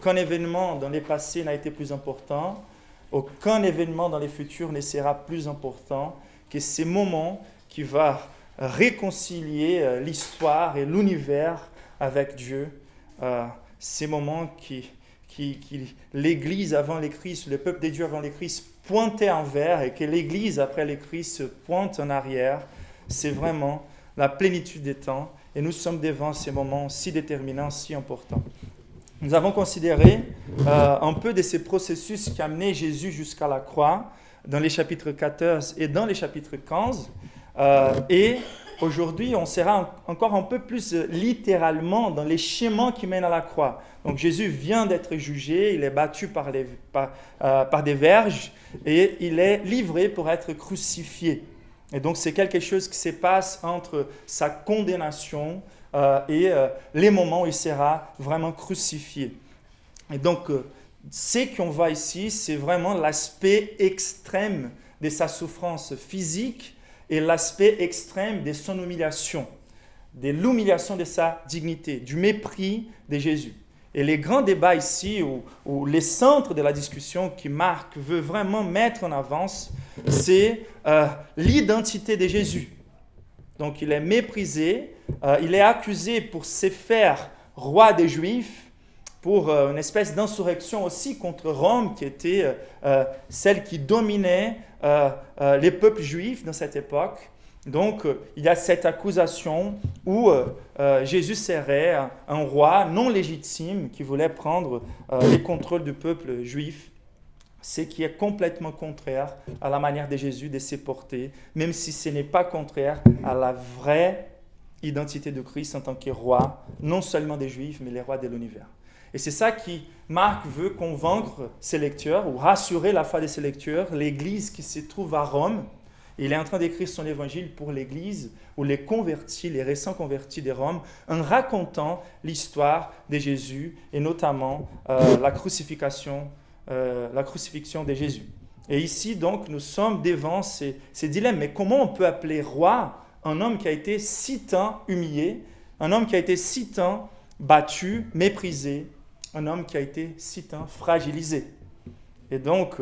Aucun événement dans les passés n'a été plus important. Aucun événement dans les futurs ne sera plus important que ces moments qui vont réconcilier l'histoire et l'univers avec Dieu. Ces moments qui l'Église avant les Christ, le peuple de Dieu avant les Christ pointait en vers et que l'Église après les Christ pointe en arrière. C'est vraiment la plénitude des temps et nous sommes devant ces moments si déterminants, si importants. Nous avons considéré un peu de ces processus qui amenaient Jésus jusqu'à la croix dans les chapitres 14 et dans les chapitres 15. Et aujourd'hui, on sera encore un peu plus littéralement dans les chemins qui mènent à la croix. Donc Jésus vient d'être jugé, il est battu par des verges et il est livré pour être crucifié. Et donc c'est quelque chose qui se passe entre sa condamnation et les moments où il sera vraiment crucifié. Et donc ce qu'on voit ici, c'est vraiment l'aspect extrême de sa souffrance physique et l'aspect extrême de son humiliation, de l'humiliation de sa dignité, du mépris de Jésus. Et les grands débats ici, ou les centres de la discussion que Marc veut vraiment mettre en avance, c'est l'identité de Jésus. Donc il est méprisé, il est accusé pour se faire roi des Juifs, pour une espèce d'insurrection aussi contre Rome, qui était celle qui dominait les peuples juifs dans cette époque. Donc, il y a cette accusation où Jésus serait un roi non légitime qui voulait prendre les contrôles du peuple juif, ce qui est complètement contraire à la manière de Jésus de se porter, même si ce n'est pas contraire à la vraie identité de Christ en tant que roi, non seulement des Juifs, mais les rois de l'univers. Et c'est ça qui Marc veut convaincre ses lecteurs, ou rassurer la foi de ses lecteurs, l'Église qui se trouve à Rome. Il est en train d'écrire son évangile pour l'Église, ou les convertis, les récents convertis de Rome, en racontant l'histoire de Jésus, et notamment la crucifixion de Jésus. Et ici, donc, nous sommes devant ces dilemmes. Mais comment on peut appeler roi un homme qui a été si tant humilié, un homme qui a été si tant battu, méprisé, un homme qui a été si tant fragilisé? Et donc,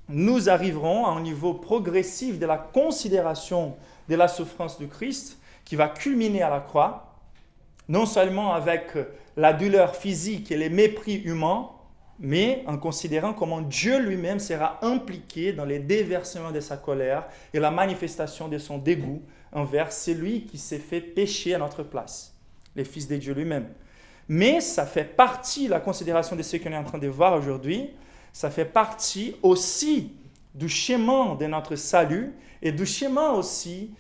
nous arriverons à un niveau progressif de la considération de la souffrance du Christ qui va culminer à la croix, non seulement avec la douleur physique et les mépris humains, mais en considérant comment Dieu lui-même sera impliqué dans les déversements de sa colère et la manifestation de son dégoût envers celui qui s'est fait pécher à notre place, le Fils de Dieu lui-même. Mais ça fait partie, la considération de ce qu'on est en train de voir aujourd'hui, ça fait partie aussi du chemin de notre salut et du chemin aussi,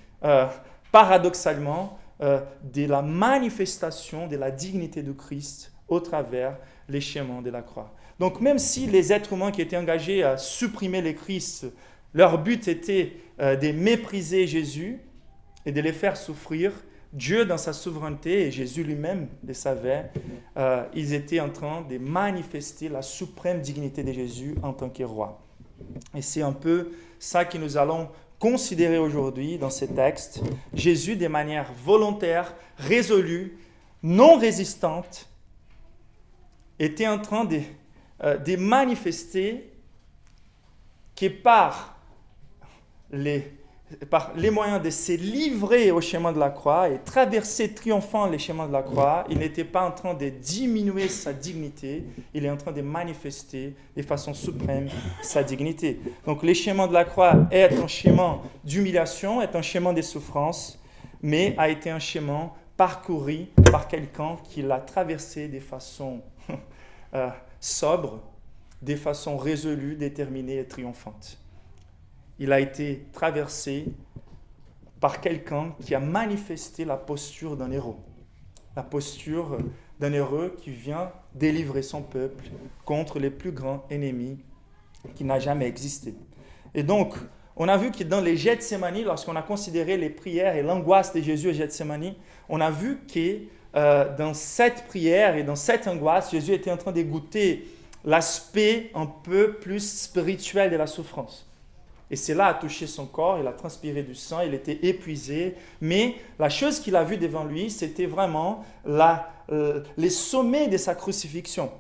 paradoxalement, de la manifestation de la dignité du Christ au travers les chemins de la croix. Donc même si les êtres humains qui étaient engagés à supprimer le Christ, leur but était de mépriser Jésus et de les faire souffrir, Dieu, dans sa souveraineté, et Jésus lui-même le savait, ils étaient en train de manifester la suprême dignité de Jésus en tant que roi. Et c'est un peu ça que nous allons considérer aujourd'hui dans ces textes. Jésus, de manière volontaire, résolue, non résistante, était en train de manifester que par les moyens de se livrer au chemin de la croix et traverser triomphant les chemins de la croix, il n'était pas en train de diminuer sa dignité, il est en train de manifester de façon suprême sa dignité. Donc les chemins de la croix est un chemin d'humiliation, est un chemin de souffrance, mais a été un chemin parcouru par quelqu'un qui l'a traversé de façon sobre, de façon résolue, déterminée et triomphante. Il a été traversé par quelqu'un qui a manifesté la posture d'un héros. La posture d'un héros qui vient délivrer son peuple contre les plus grands ennemis qui n'a jamais existé. Et donc, on a vu que dans les Gethsémani, lorsqu'on a considéré les prières et l'angoisse de Jésus à Gethsémani, on a vu que dans cette prière et dans cette angoisse, Jésus était en train de goûter l'aspect un peu plus spirituel de la souffrance. Et cela a touché son corps, il a transpiré du sang, il était épuisé. Mais la chose qu'il a vue devant lui, c'était vraiment les sommets de sa crucifixion.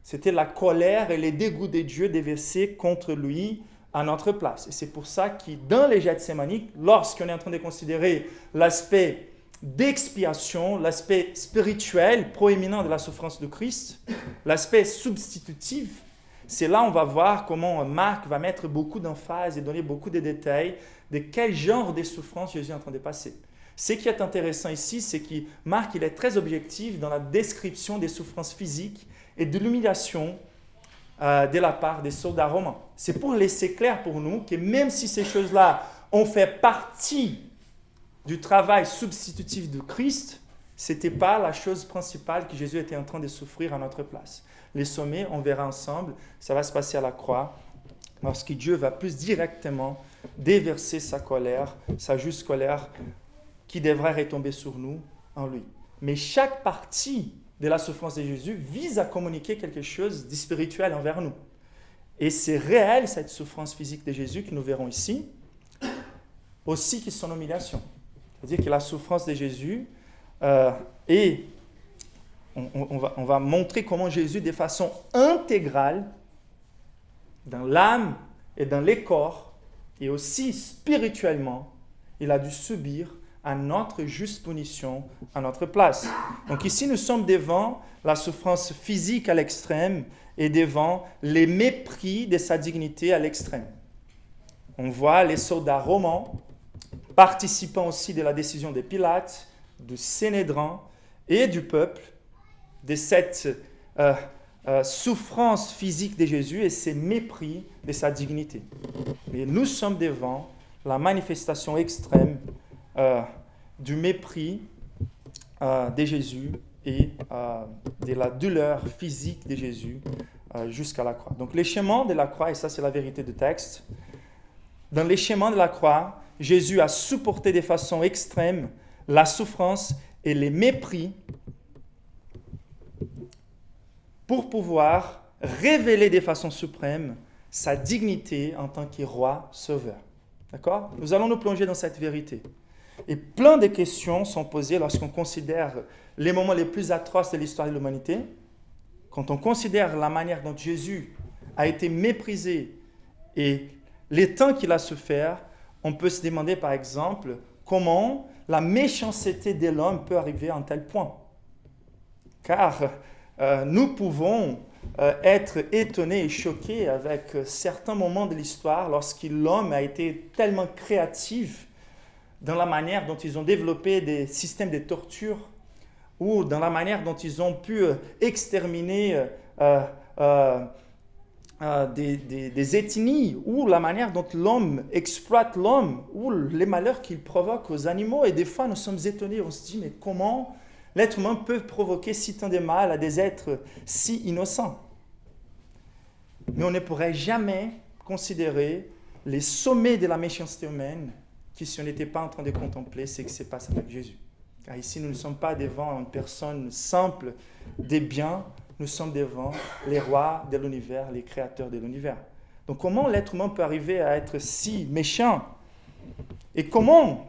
C'était la colère et les dégoûts de Dieu déversés contre lui à notre place. Et c'est pour ça que dans les Gethsémani, lorsqu'on est en train de considérer l'aspect d'expiation, l'aspect spirituel proéminent de la souffrance de Christ, l'aspect substitutif, c'est là on va voir comment Marc va mettre beaucoup d'emphase et donner beaucoup de détails de quel genre de souffrance Jésus est en train de passer. Ce qui est intéressant ici, c'est que Marc il est très objectif dans la description des souffrances physiques et de l'humiliation de la part des soldats romains. C'est pour laisser clair pour nous que même si ces choses-là ont fait partie du travail substitutif de Christ, ce n'était pas la chose principale que Jésus était en train de souffrir à notre place. Les sommets, on verra ensemble, ça va se passer à la croix, lorsque Dieu va plus directement déverser sa colère, sa juste colère, qui devrait retomber sur nous en lui. Mais chaque partie de la souffrance de Jésus vise à communiquer quelque chose de spirituel envers nous. Et c'est réel, cette souffrance physique de Jésus que nous verrons ici, aussi que son humiliation. C'est-à-dire que la souffrance de Jésus est... On va montrer comment Jésus, de façon intégrale, dans l'âme et dans les corps, et aussi spirituellement, il a dû subir à notre juste punition, à notre place. Donc ici, nous sommes devant la souffrance physique à l'extrême et devant les mépris de sa dignité à l'extrême. On voit les soldats romains participant aussi de la décision de Pilate, du Sanhédrin et du peuple, de cette souffrance physique de Jésus et ces mépris de sa dignité. Et nous sommes devant la manifestation extrême du mépris de Jésus et de la douleur physique de Jésus jusqu'à la croix. Donc les chemins de la croix, et ça c'est la vérité du texte, dans les chemins de la croix, Jésus a supporté de façon extrême la souffrance et les mépris pour pouvoir révéler de façon suprême sa dignité en tant que roi sauveur. D'accord ? Nous allons nous plonger dans cette vérité. Et plein de questions sont posées lorsqu'on considère les moments les plus atroces de l'histoire de l'humanité. Quand on considère la manière dont Jésus a été méprisé et les temps qu'il a souffert, on peut se demander par exemple comment la méchanceté de l'homme peut arriver à un tel point. Car nous pouvons être étonnés et choqués avec certains moments de l'histoire lorsque l'homme a été tellement créatif dans la manière dont ils ont développé des systèmes de torture ou dans la manière dont ils ont pu exterminer des ethnies, ou la manière dont l'homme exploite l'homme, ou les malheurs qu'il provoque aux animaux. Et des fois, nous sommes étonnés, on se dit, mais comment l'être humain peut provoquer si tant de mal à des êtres si innocents? Mais on ne pourrait jamais considérer les sommets de la méchanceté humaine si on n'était pas en train de contempler ce qui se passe avec Jésus. Car ici, nous ne sommes pas devant une personne simple des biens, nous sommes devant les rois de l'univers, les créateurs de l'univers. Donc comment l'être humain peut arriver à être si méchant? Et comment,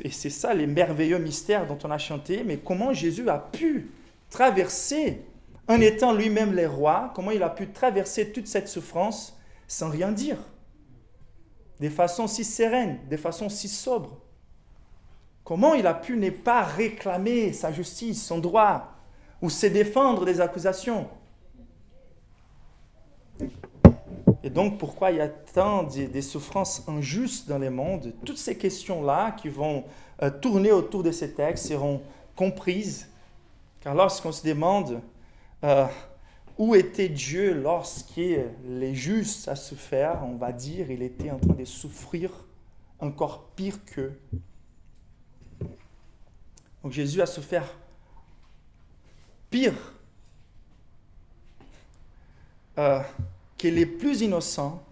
et c'est ça les merveilleux mystères dont on a chanté, mais comment Jésus a pu traverser, en étant lui-même le roi, comment il a pu traverser toute cette souffrance sans rien dire, de façon si sereine, de façon si sobre? Comment il a pu ne pas réclamer sa justice, son droit, ou se défendre des accusations? Et donc, pourquoi il y a tant de souffrances injustes dans le monde? Toutes ces questions-là qui vont tourner autour de ces textes seront comprises. Car lorsqu'on se demande où était Dieu lorsque les justes a souffert, on va dire qu'il était en train de souffrir encore pire qu'eux. Donc Jésus a souffert pire que les plus innocents,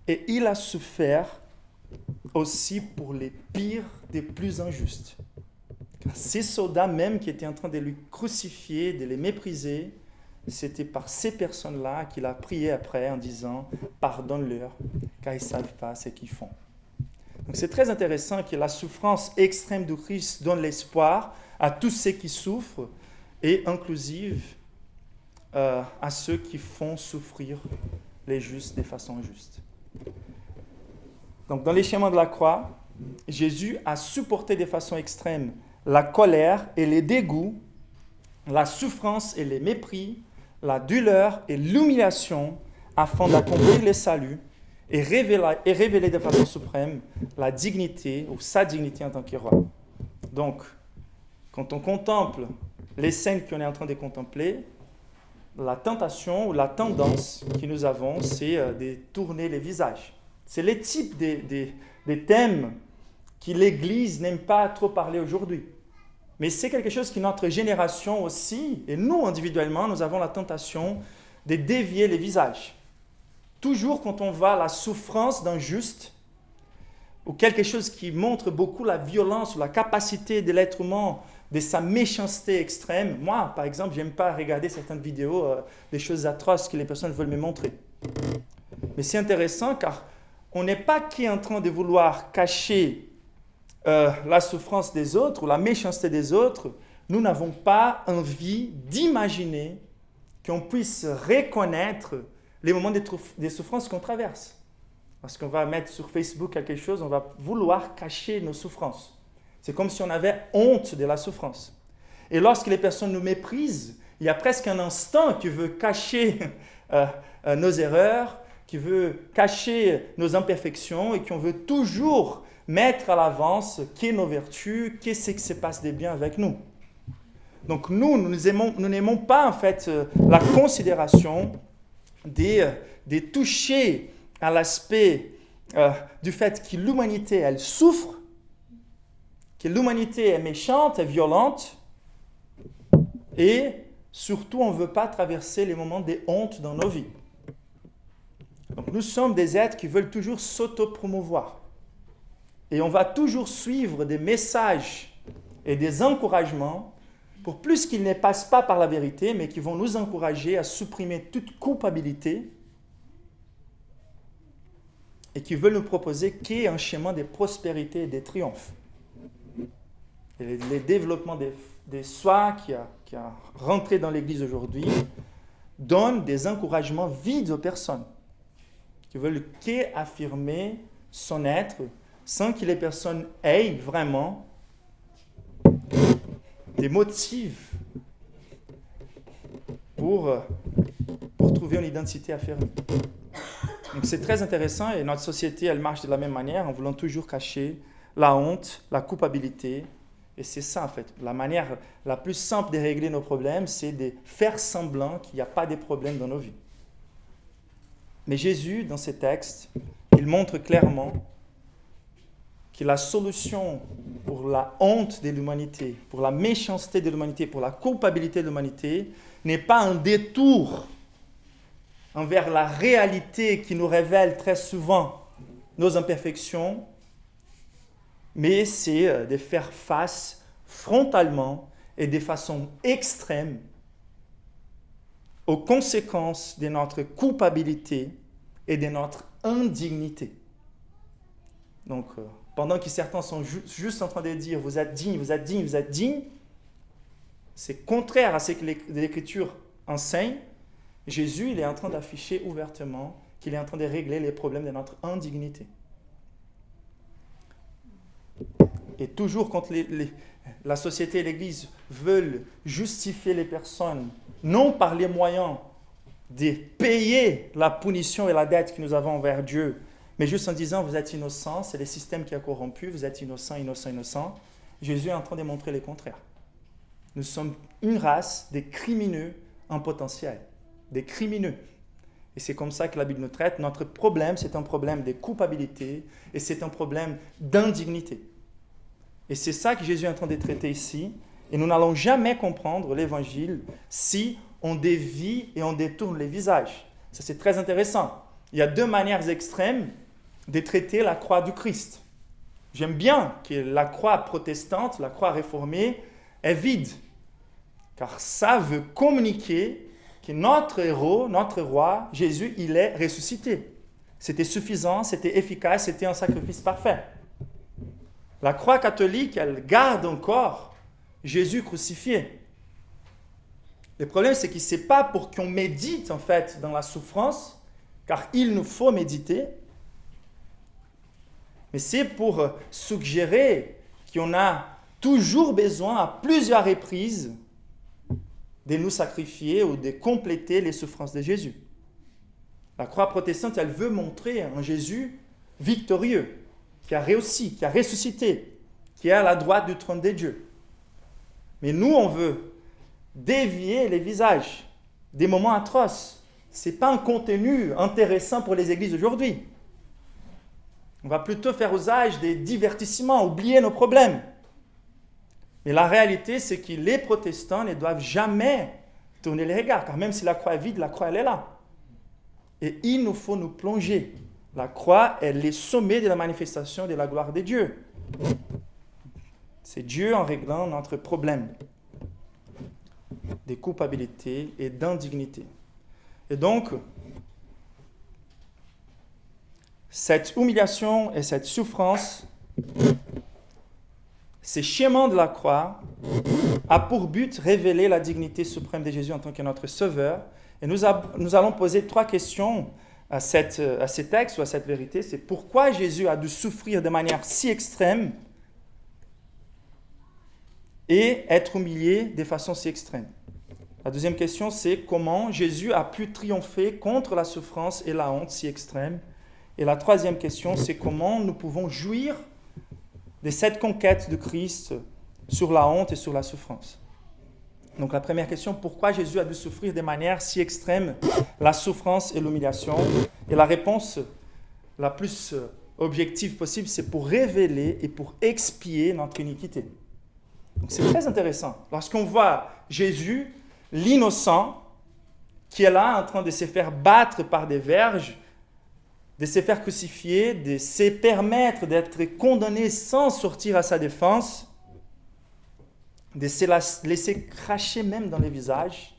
et il a souffert aussi pour les pires des plus injustes. Car ces soldats même qui étaient en train de lui crucifier, de les mépriser, c'était par ces personnes-là qu'il a prié après en disant « Pardonne-leur, car ils ne savent pas ce qu'ils font ». Donc c'est très intéressant que la souffrance extrême du Christ donne l'espoir à tous ceux qui souffrent et inclusive à ceux qui font souffrir les justes de façon injuste. Donc, dans les schémas de la croix, Jésus a supporté de façon extrême la colère et les dégoûts, la souffrance et les mépris, la douleur et l'humiliation, afin d'accomplir le salut et révéler de façon suprême la dignité ou sa dignité en tant que roi. Donc, quand on contemple les scènes qu'on est en train de contempler, la tentation ou la tendance que nous avons, c'est de tourner les visages. C'est le type des thèmes que l'Église n'aime pas trop parler aujourd'hui. Mais c'est quelque chose que notre génération aussi, et nous individuellement, nous avons la tentation de dévier les visages. Toujours quand on voit la souffrance d'un juste, ou quelque chose qui montre beaucoup la violence ou la capacité de l'être humain, de sa méchanceté extrême. Moi, par exemple, je n'aime pas regarder certaines vidéos, des choses atroces que les personnes veulent me montrer. Mais c'est intéressant car on n'est pas qu'en train de vouloir cacher la souffrance des autres ou la méchanceté des autres. Nous n'avons pas envie d'imaginer qu'on puisse reconnaître les moments de souffrance qu'on traverse. Parce qu'on va mettre sur Facebook quelque chose, on va vouloir cacher nos souffrances. C'est comme si on avait honte de la souffrance. Et lorsque les personnes nous méprisent, il y a presque un instinct qui veut cacher nos erreurs, qui veut cacher nos imperfections et qu'on veut toujours mettre à l'avance qu'est nos vertus, qu'est-ce qui se passe de bien avec nous. Donc nous n'aimons pas en fait la considération de toucher à l'aspect du fait que l'humanité, elle souffre, que l'humanité est méchante, est violente, et surtout, on ne veut pas traverser les moments de honte dans nos vies. Donc, nous sommes des êtres qui veulent toujours s'auto-promouvoir. Et on va toujours suivre des messages et des encouragements pour plus qu'ils ne passent pas par la vérité, mais qui vont nous encourager à supprimer toute culpabilité et qui veulent nous proposer qu'est un chemin de prospérité et de triomphe. Et le développement des soi qui a rentré dans l'Église aujourd'hui donne des encouragements vides aux personnes qui veulent qu'affirmer son être sans que les personnes aient vraiment des motifs pour trouver une identité affirmée. Donc c'est très intéressant et notre société, elle marche de la même manière en voulant toujours cacher la honte, la culpabilité. Et c'est ça en fait. La manière la plus simple de régler nos problèmes, c'est de faire semblant qu'il n'y a pas de problème dans nos vies. Mais Jésus, dans ces textes, il montre clairement que la solution pour la honte de l'humanité, pour la méchanceté de l'humanité, pour la culpabilité de l'humanité, n'est pas un détour envers la réalité qui nous révèle très souvent nos imperfections, mais c'est de faire face frontalement et de façon extrême aux conséquences de notre culpabilité et de notre indignité. Donc, pendant que certains sont juste en train de dire « vous êtes digne, vous êtes digne, vous êtes digne », c'est contraire à ce que l'Écriture enseigne. Jésus, il est en train d'afficher ouvertement qu'il est en train de régler les problèmes de notre indignité. Et toujours quand la société et l'Église veulent justifier les personnes, non par les moyens de payer la punition et la dette que nous avons envers Dieu, mais juste en disant vous êtes innocent, c'est le système qui a corrompu, vous êtes innocent, innocent, innocent. Jésus est en train de montrer le contraire. Nous sommes une race de crimineux en potentiel, des crimineux. Et c'est comme ça que la Bible nous traite. Notre problème, c'est un problème de culpabilité et c'est un problème d'indignité. Et c'est ça que Jésus est en train de traiter ici. Et nous n'allons jamais comprendre l'Évangile si on dévie et on détourne les visages. Ça, c'est très intéressant. Il y a deux manières extrêmes de traiter la croix du Christ. J'aime bien que la croix protestante, la croix réformée, est vide. Car ça veut communiquer que notre héros, notre roi, Jésus, il est ressuscité. C'était suffisant, c'était efficace, c'était un sacrifice parfait. La croix catholique, elle garde encore Jésus crucifié. Le problème, c'est que ce n'est pas pour qu'on médite, en fait, dans la souffrance, car il nous faut méditer, mais c'est pour suggérer qu'on a toujours besoin, à plusieurs reprises, de nous sacrifier ou de compléter les souffrances de Jésus. La croix protestante, elle veut montrer un Jésus victorieux, qui a réussi, qui a ressuscité, qui est à la droite du trône de Dieu. Mais nous, on veut dévier les visages des moments atroces. Ce n'est pas un contenu intéressant pour les églises aujourd'hui. On va plutôt faire usage des divertissements, oublier nos problèmes. Mais la réalité, c'est que les protestants ne doivent jamais tourner les regards, car même si la croix est vide, la croix, elle est là. Et il nous faut nous plonger. La croix est le sommet de la manifestation de la gloire de Dieu. C'est Dieu en réglant notre problème de culpabilité et d'indignité. Et donc, cette humiliation et cette souffrance, ces schémas de la croix, a pour but de révéler la dignité suprême de Jésus en tant que notre Sauveur. Et nous allons poser 3 questions à ces textes ou à cette vérité. C'est pourquoi Jésus a dû souffrir de manière si extrême et être humilié de façon si extrême. La deuxième question, c'est comment Jésus a pu triompher contre la souffrance et la honte si extrême. Et la troisième question, c'est comment nous pouvons jouir de cette conquête de Christ sur la honte et sur la souffrance. Donc la première question, pourquoi Jésus a dû souffrir de manière si extrême la souffrance et l'humiliation? Et la réponse la plus objective possible, c'est pour révéler et pour expier notre iniquité. Donc c'est très intéressant. Lorsqu'on voit Jésus, l'innocent, qui est là en train de se faire battre par des verges, de se faire crucifier, de se permettre d'être condamné sans sortir à sa défense, de se laisser cracher même dans les visages.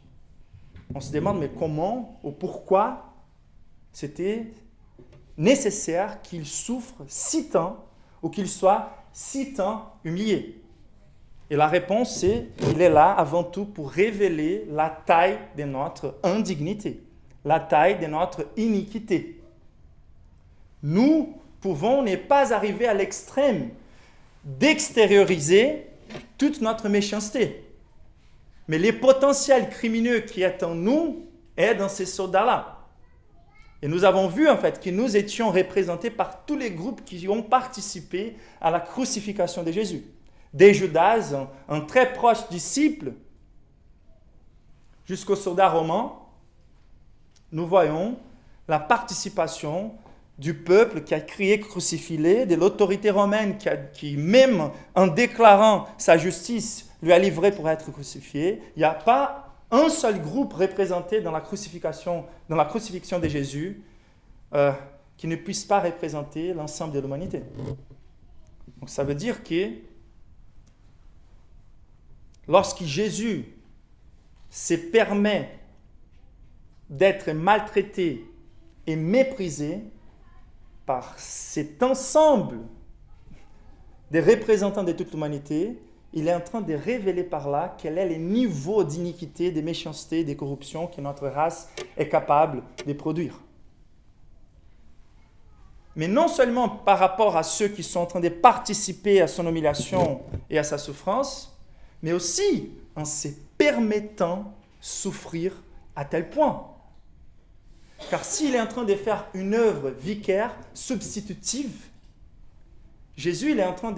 On se demande, mais comment ou pourquoi c'était nécessaire qu'il souffre si tant ou qu'il soit si tant humilié? Et la réponse, c'est qu'il est là avant tout pour révéler la taille de notre indignité, la taille de notre iniquité. Nous pouvons ne pas arriver à l'extrême d'extérioriser toute notre méchanceté. Mais le potentiel crimineux qui est en nous est dans ces soldats-là. Et nous avons vu en fait que nous étions représentés par tous les groupes qui ont participé à la crucifixion de Jésus. Des Judas, un très proche disciple, jusqu'aux soldats romains, nous voyons la participation du peuple qui a crié crucifie-le, de l'autorité romaine qui, même en déclarant sa justice, lui a livré pour être crucifié. Il n'y a pas un seul groupe représenté dans la crucifixion de Jésus qui ne puisse pas représenter l'ensemble de l'humanité. Donc ça veut dire que lorsque Jésus se permet d'être maltraité et méprisé par cet ensemble des représentants de toute l'humanité, il est en train de révéler par là quel est le niveau d'iniquité, de méchanceté, de corruption que notre race est capable de produire. Mais non seulement par rapport à ceux qui sont en train de participer à son humiliation et à sa souffrance, mais aussi en se permettant souffrir à tel point. Car s'il est en train de faire une œuvre vicaire, substitutive, Jésus il est en train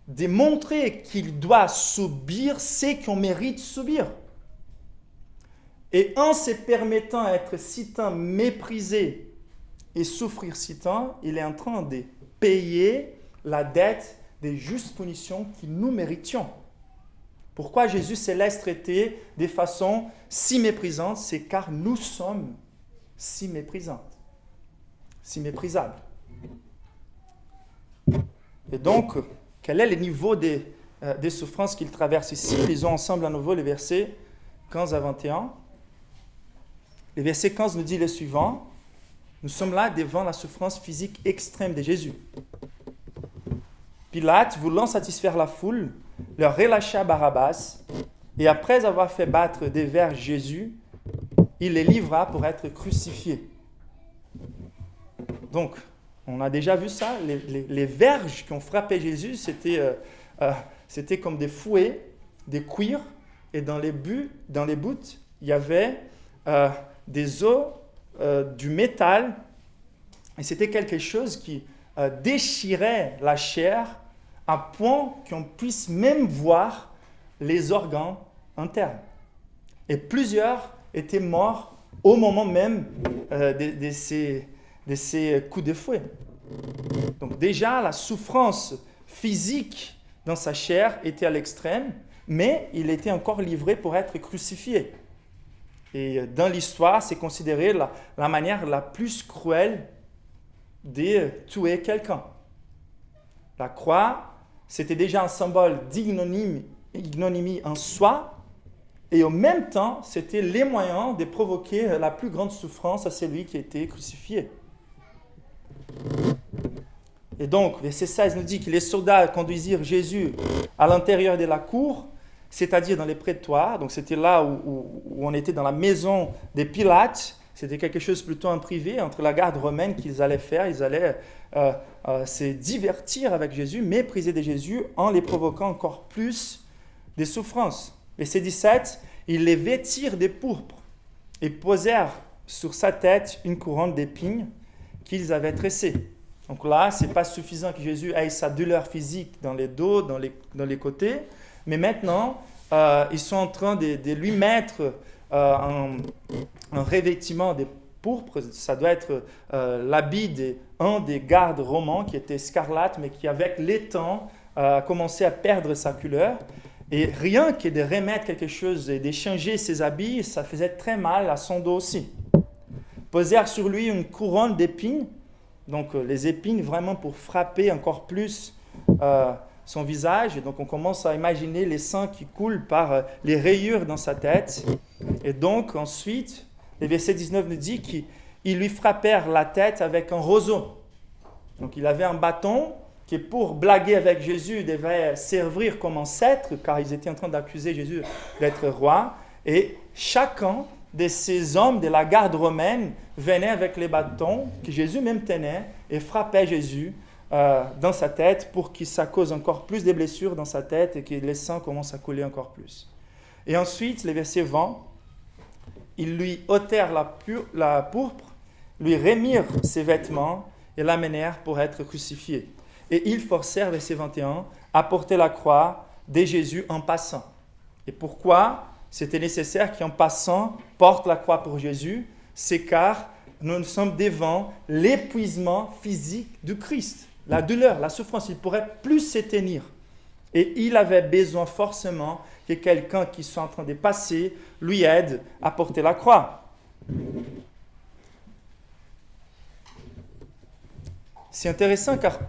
de montrer qu'il doit subir ce qu'on mérite subir. Et en se permettant d'être si tant méprisé et souffrir si tant, il est en train de payer la dette des justes punitions que nous méritions. Pourquoi Jésus se laisse traiter de façon si méprisante? C'est car nous sommes si méprisantes, si méprisables. Et donc, quel est le niveau des souffrances qu'il traverse ici? Lisons ensemble à nouveau les versets 15 à 21. Le verset 15 nous dit le suivant. Nous sommes là devant la souffrance physique extrême de Jésus. Pilate, voulant satisfaire la foule, leur relâcha Barabbas Et après avoir fait battre des vers Jésus, il les livra pour être crucifiés. Donc, on a déjà vu ça, les verges qui ont frappé Jésus, c'était comme des fouets, des cuirs, et dans les bouts, il y avait des os, du métal, et c'était quelque chose qui déchirait la chair à point qu'on puisse même voir les organes internes. Et plusieurs étaient morts au moment même de ces coups de fouet. Donc déjà, la souffrance physique dans sa chair était à l'extrême, mais il était encore livré pour être crucifié. Et dans l'histoire, c'est considéré la manière la plus cruelle de tuer quelqu'un. La croix, c'était déjà un symbole d'ignominie en soi, et en même temps, c'était les moyens de provoquer la plus grande souffrance à celui qui était crucifié. Et donc, verset 16 nous dit que les soldats conduisirent Jésus à l'intérieur de la cour, c'est-à-dire dans les prétoires. Donc, c'était là où on était dans la maison des Pilates. C'était quelque chose plutôt en privé, entre la garde romaine qu'ils allaient faire. Ils allaient se divertir avec Jésus, mépriser de Jésus en les provoquant encore plus des souffrances. Verset 17, ils les vêtirent de pourpre et posèrent sur sa tête une couronne d'épines qu'ils avaient tressée. Donc là, ce n'est pas suffisant que Jésus ait sa douleur physique dans les dos, dans les côtés, mais maintenant, ils sont en train de lui mettre un revêtement de pourpre. Ça doit être l'habit d'un des gardes romains qui était scarlate, mais qui, avec les temps, a commencé à perdre sa couleur. Et rien que de remettre quelque chose et d'échanger ses habits, ça faisait très mal à son dos aussi. Posèrent sur lui une couronne d'épines, donc les épines vraiment pour frapper encore plus son visage. Et donc on commence à imaginer les sangs qui coulent par les rayures dans sa tête. Et donc ensuite, le verset 19 nous dit qu'ils lui frappèrent la tête avec un roseau. Donc il avait un bâton qui, pour blaguer avec Jésus, devait servir comme un sceptre, car ils étaient en train d'accuser Jésus d'être roi. Et chacun de ces hommes de la garde romaine venait avec les bâtons que Jésus même tenait et frappait Jésus dans sa tête pour que ça cause encore plus de blessures dans sa tête et que les sangs commencent à couler encore plus. Et ensuite, le verset 20, ils lui ôtèrent la pourpre, lui remirent ses vêtements et l'amenèrent pour être crucifié. Et ils forcèrent, verset 21, à porter la croix de Jésus en passant. Et pourquoi c'était nécessaire qu'en passant porte la croix pour Jésus? C'est car nous sommes devant l'épuisement physique du Christ, la douleur, la souffrance. Il ne pourrait plus se tenir. Et il avait besoin forcément que quelqu'un qui soit en train de passer lui aide à porter la croix. C'est intéressant car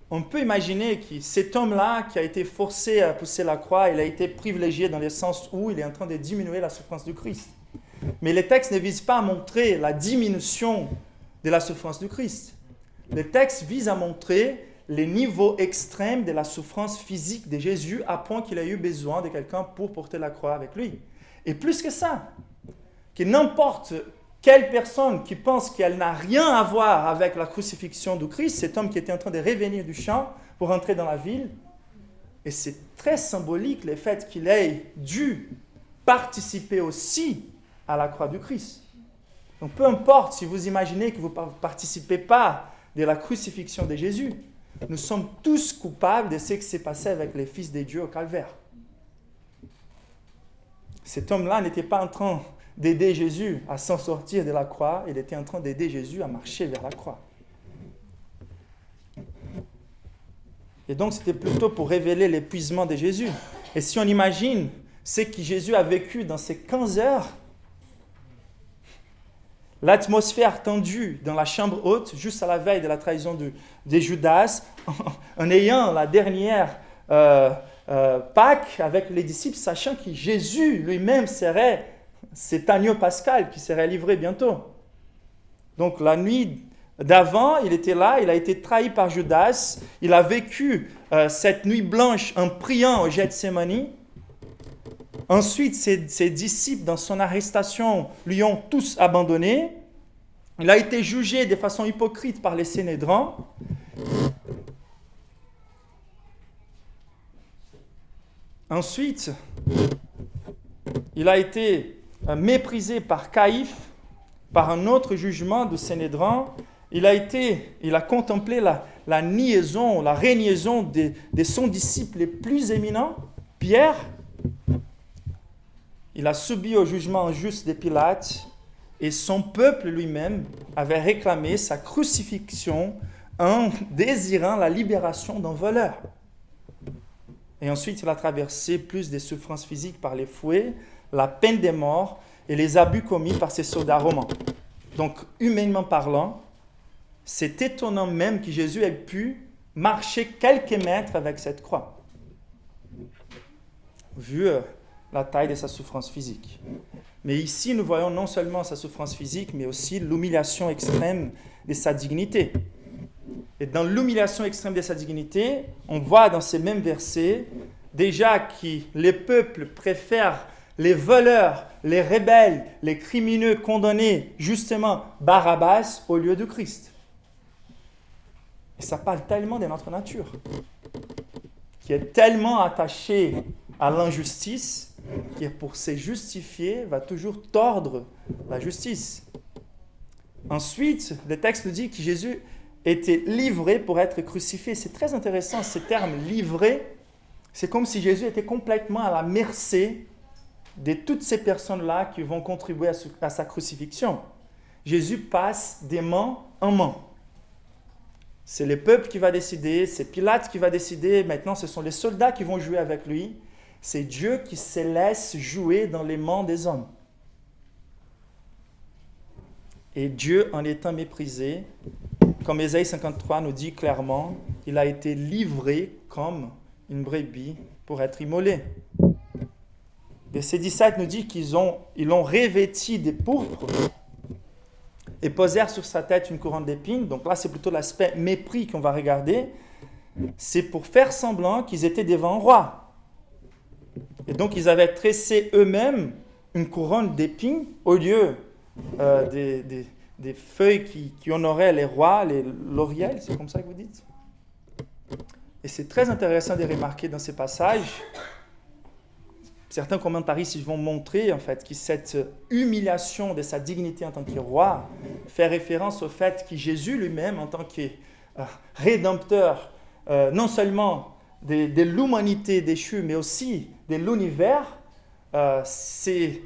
on peut imaginer que cet homme-là qui a été forcé à pousser la croix, il a été privilégié dans le sens où il est en train de diminuer la souffrance du Christ. Mais les textes ne visent pas à montrer la diminution de la souffrance du Christ. Les textes visent à montrer les niveaux extrêmes de la souffrance physique de Jésus à point qu'il a eu besoin de quelqu'un pour porter la croix avec lui. Et plus que ça, que n'importe quelle personne qui pense qu'elle n'a rien à voir avec la crucifixion du Christ, cet homme qui était en train de revenir du champ pour entrer dans la ville, et c'est très symbolique le fait qu'il ait dû participer aussi à la croix du Christ. Donc peu importe si vous imaginez que vous ne participez pas de la crucifixion de Jésus, nous sommes tous coupables de ce qui s'est passé avec les fils de Dieu au calvaire. Cet homme-là n'était pas en train d'aider Jésus à s'en sortir de la croix, il était en train d'aider Jésus à marcher vers la croix. Et donc, c'était plutôt pour révéler l'épuisement de Jésus. Et si on imagine ce que Jésus a vécu dans ces 15 heures, l'atmosphère tendue dans la chambre haute, juste à la veille de la trahison de Judas, en ayant la dernière Pâques avec les disciples, sachant que Jésus lui-même serait cet agneau pascal qui serait livré bientôt. Donc la nuit d'avant, il était là, il a été trahi par Judas, il a vécu cette nuit blanche en priant au Gethsémani. Ensuite, ses disciples, dans son arrestation, lui ont tous abandonné. Il a été jugé de façon hypocrite par les Sénédrins. Ensuite, il a été méprisé par Caïphe, par un autre jugement de Sénédrin. Il a contemplé la niaison, la reniaison de son disciple les plus éminents, Pierre. Il a subi au jugement injuste de Pilate et son peuple lui-même avait réclamé sa crucifixion en désirant la libération d'un voleur. Et ensuite, il a traversé plus des souffrances physiques par les fouets, la peine de mort et les abus commis par ces soldats romains. Donc, humainement parlant, c'est étonnant même que Jésus ait pu marcher quelques mètres avec cette croix, vu la taille de sa souffrance physique. Mais ici, nous voyons non seulement sa souffrance physique, mais aussi l'humiliation extrême de sa dignité. Et dans l'humiliation extrême de sa dignité, on voit dans ces mêmes versets déjà que les peuples préfèrent les voleurs, les rebelles, les crimineux condamnés, justement Barabbas au lieu de Christ. Et ça parle tellement de notre nature, qui est tellement attachée à l'injustice, qui pour se justifier va toujours tordre la justice. Ensuite, le texte nous dit que Jésus était livré pour être crucifié. C'est très intéressant, ce terme « livré », c'est comme si Jésus était complètement à la merci de toutes ces personnes-là qui vont contribuer à sa crucifixion. Jésus passe des mains en main. C'est le peuple qui va décider, c'est Pilate qui va décider, maintenant ce sont les soldats qui vont jouer avec lui. C'est Dieu qui se laisse jouer dans les mains des hommes. Et Dieu, en étant méprisé, comme Ésaïe 53 nous dit clairement, il a été livré comme une brebis pour être immolé. Verset 17 nous dit qu'ils l'ont revêti de pourpre et posèrent sur sa tête une couronne d'épines. Donc là, c'est plutôt l'aspect mépris qu'on va regarder. C'est pour faire semblant qu'ils étaient devant un roi. Et donc, ils avaient tressé eux-mêmes une couronne d'épines au lieu des feuilles qui honoraient les rois, les lauriers, c'est comme ça que vous dites. Et c'est très intéressant de remarquer dans ces passages, certains commentaristes vont montrer en fait que cette humiliation de sa dignité en tant que roi fait référence au fait que Jésus lui-même, en tant que rédempteur, non seulement de l'humanité déchue, mais aussi de l'univers, ces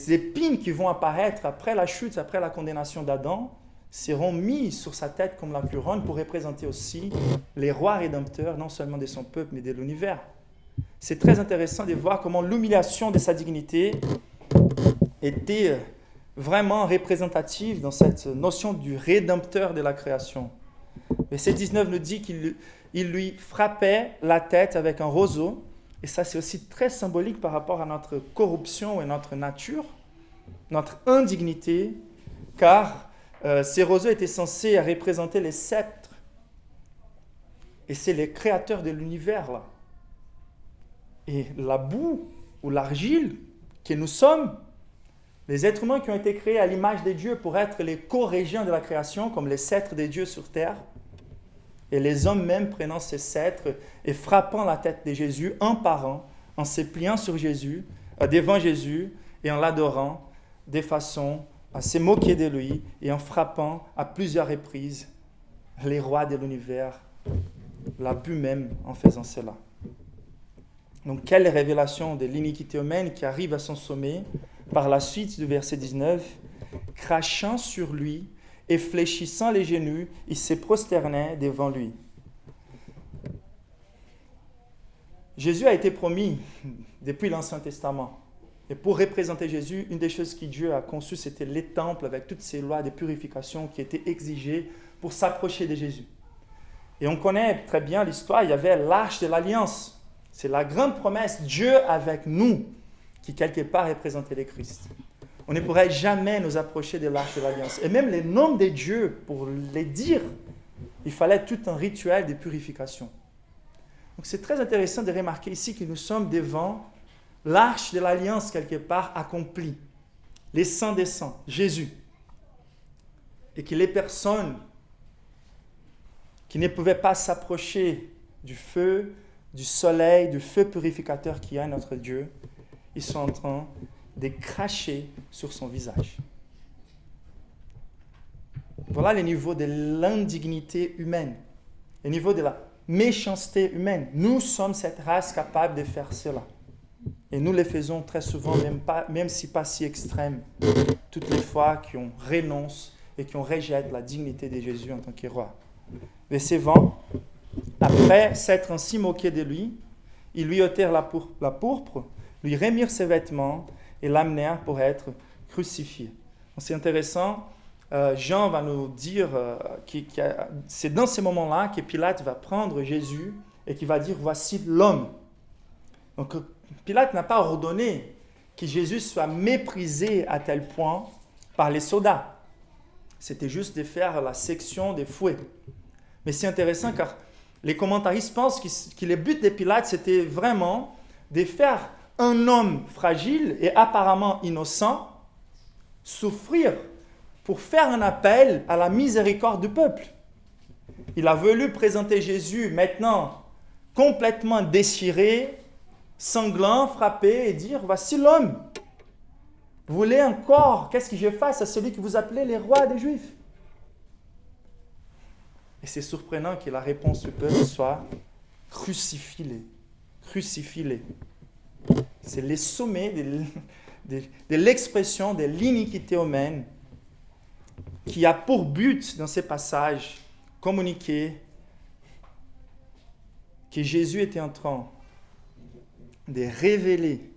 épines qui vont apparaître après la chute, après la condamnation d'Adam, seront mises sur sa tête comme la couronne pour représenter aussi les rois rédempteurs, non seulement de son peuple, mais de l'univers. C'est très intéressant de voir comment l'humiliation de sa dignité était vraiment représentative dans cette notion du rédempteur de la création. Verset 19 nous dit qu'il lui frappait la tête avec un roseau. Et ça, c'est aussi très symbolique par rapport à notre corruption et notre nature, notre indignité, car ces roseaux étaient censés représenter les sceptres. Et c'est les créateurs de l'univers, là. Et la boue ou l'argile que nous sommes, les êtres humains qui ont été créés à l'image de Dieu pour être les co-régents de la création, comme les sceptres de Dieu sur terre, et les hommes même prenant ces sceptres et frappant la tête de Jésus un par un, en se pliant sur Jésus, devant Jésus, et en l'adorant, de façon à se moquer de lui, et en frappant à plusieurs reprises les rois de l'univers, l'abus même en faisant cela. Donc, quelle révélation de l'iniquité humaine qui arrive à son sommet par la suite du verset 19, crachant sur lui et fléchissant les genoux, il se prosternait devant lui. Jésus a été promis depuis l'Ancien Testament. Et pour représenter Jésus, une des choses que Dieu a conçues, c'était les temples avec toutes ces lois de purification qui étaient exigées pour s'approcher de Jésus. Et on connaît très bien l'histoire, il y avait l'Arche de l'Alliance. C'est la grande promesse, Dieu avec nous, qui quelque part représentait le Christ. On ne pourrait jamais nous approcher de l'Arche de l'Alliance. Et même les noms de Dieu, pour les dire, il fallait tout un rituel de purification. Donc c'est très intéressant de remarquer ici que nous sommes devant l'arche de l'alliance quelque part accomplie, les saints des saints, Jésus. Et que les personnes qui ne pouvaient pas s'approcher du feu, du soleil, du feu purificateur qui est notre Dieu, ils sont en train de cracher sur son visage. Voilà le niveau de l'indignité humaine, le niveau de la méchanceté humaine. Nous sommes cette race capable de faire cela. Et nous le faisons très souvent, même si pas si extrême, toutes les fois qu'on renonce et qu'on rejette la dignité de Jésus en tant que roi. Verset 20. Après s'être ainsi moqué de lui, ils lui ôtèrent la pourpre, lui remirent ses vêtements et l'amenèrent pour être crucifié. C'est intéressant. Jean va nous dire que c'est dans ces moments-là que Pilate va prendre Jésus et qu'il va dire « Voici l'homme ». Donc Pilate n'a pas ordonné que Jésus soit méprisé à tel point par les soldats. C'était juste de faire la section des fouets. Mais c'est intéressant car les commentaristes pensent que le but de Pilate, c'était vraiment de faire un homme fragile et apparemment innocent souffrir pour faire un appel à la miséricorde du peuple. Il a voulu présenter Jésus maintenant complètement déchiré, sanglant, frappé et dire « Voici l'homme. Vous voulez encore, qu'est-ce que je fasse à celui que vous appelez les rois des Juifs ?» Et c'est surprenant que la réponse du peuple soit « Crucifie-les, crucifie-les ». C'est le sommet de l'expression de l'iniquité humaine qui a pour but, dans ces passages, communiquer que Jésus était en train de révéler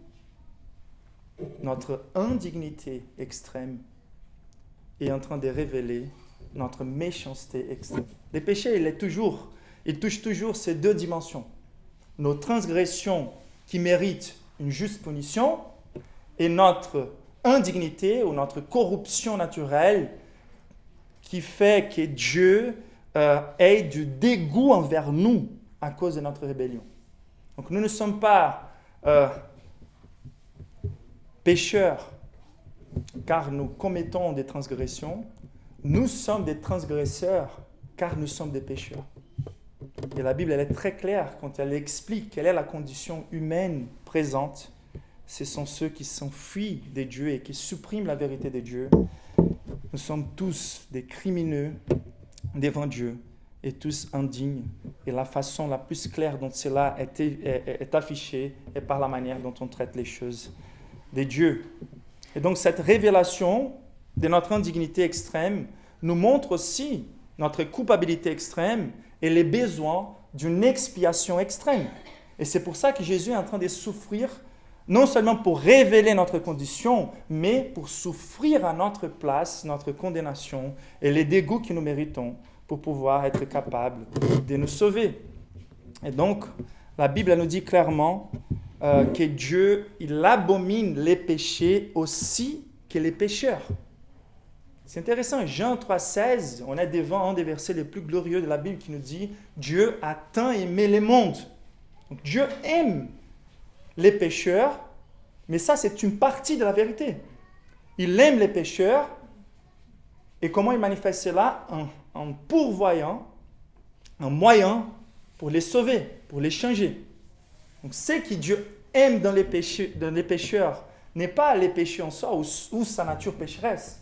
notre indignité extrême et en train de révéler notre méchanceté extrême. Le péché, il touche toujours ces deux dimensions. Nos transgressions qui méritent une juste punition et notre indignité ou notre corruption naturelle qui fait que Dieu ait du dégoût envers nous à cause de notre rébellion. Donc nous ne sommes pas pécheurs car nous commettons des transgressions, nous sommes des transgresseurs car nous sommes des pécheurs. Et la Bible elle est très claire quand elle explique quelle est la condition humaine présente. Ce sont ceux qui s'enfuient de Dieu et qui suppriment la vérité de Dieu. Nous sommes tous des criminels devant Dieu et tous indignes. Et la façon la plus claire dont cela est affiché est par la manière dont on traite les choses de Dieu. Et donc cette révélation de notre indignité extrême nous montre aussi notre culpabilité extrême et les besoins d'une expiation extrême. Et c'est pour ça que Jésus est en train de souffrir, non seulement pour révéler notre condition, mais pour souffrir à notre place, notre condamnation et les dégoûts que nous méritons pour pouvoir être capable de nous sauver. Et donc, la Bible nous dit clairement que Dieu, il abomine les péchés aussi que les pécheurs. C'est intéressant, Jean 3,16, on est devant un des versets les plus glorieux de la Bible qui nous dit « Dieu a tant aimé le monde ». Donc Dieu aime les pécheurs, mais ça c'est une partie de la vérité. Il aime les pécheurs, et comment il manifeste cela? En pourvoyant un moyen pour les sauver, pour les changer. Donc ce que Dieu aime dans les pécheurs n'est pas les péchés en soi ou sa nature pécheresse.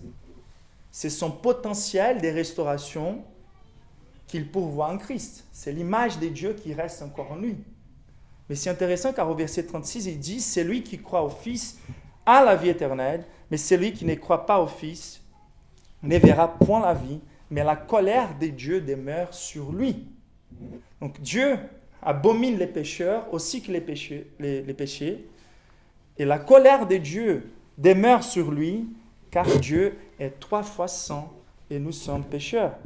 C'est son potentiel de restauration qu'il pourvoit en Christ. C'est l'image de Dieu qui reste encore en lui. Mais c'est intéressant car au verset 36, il dit « Celui qui croit au Fils a la vie éternelle, mais celui qui ne croit pas au Fils ne verra point la vie, mais la colère de Dieu demeure sur lui. » Donc Dieu abomine les pécheurs aussi que les péchés, et la colère de Dieu demeure sur lui, car Dieu est 3 fois saint et nous sommes pécheurs.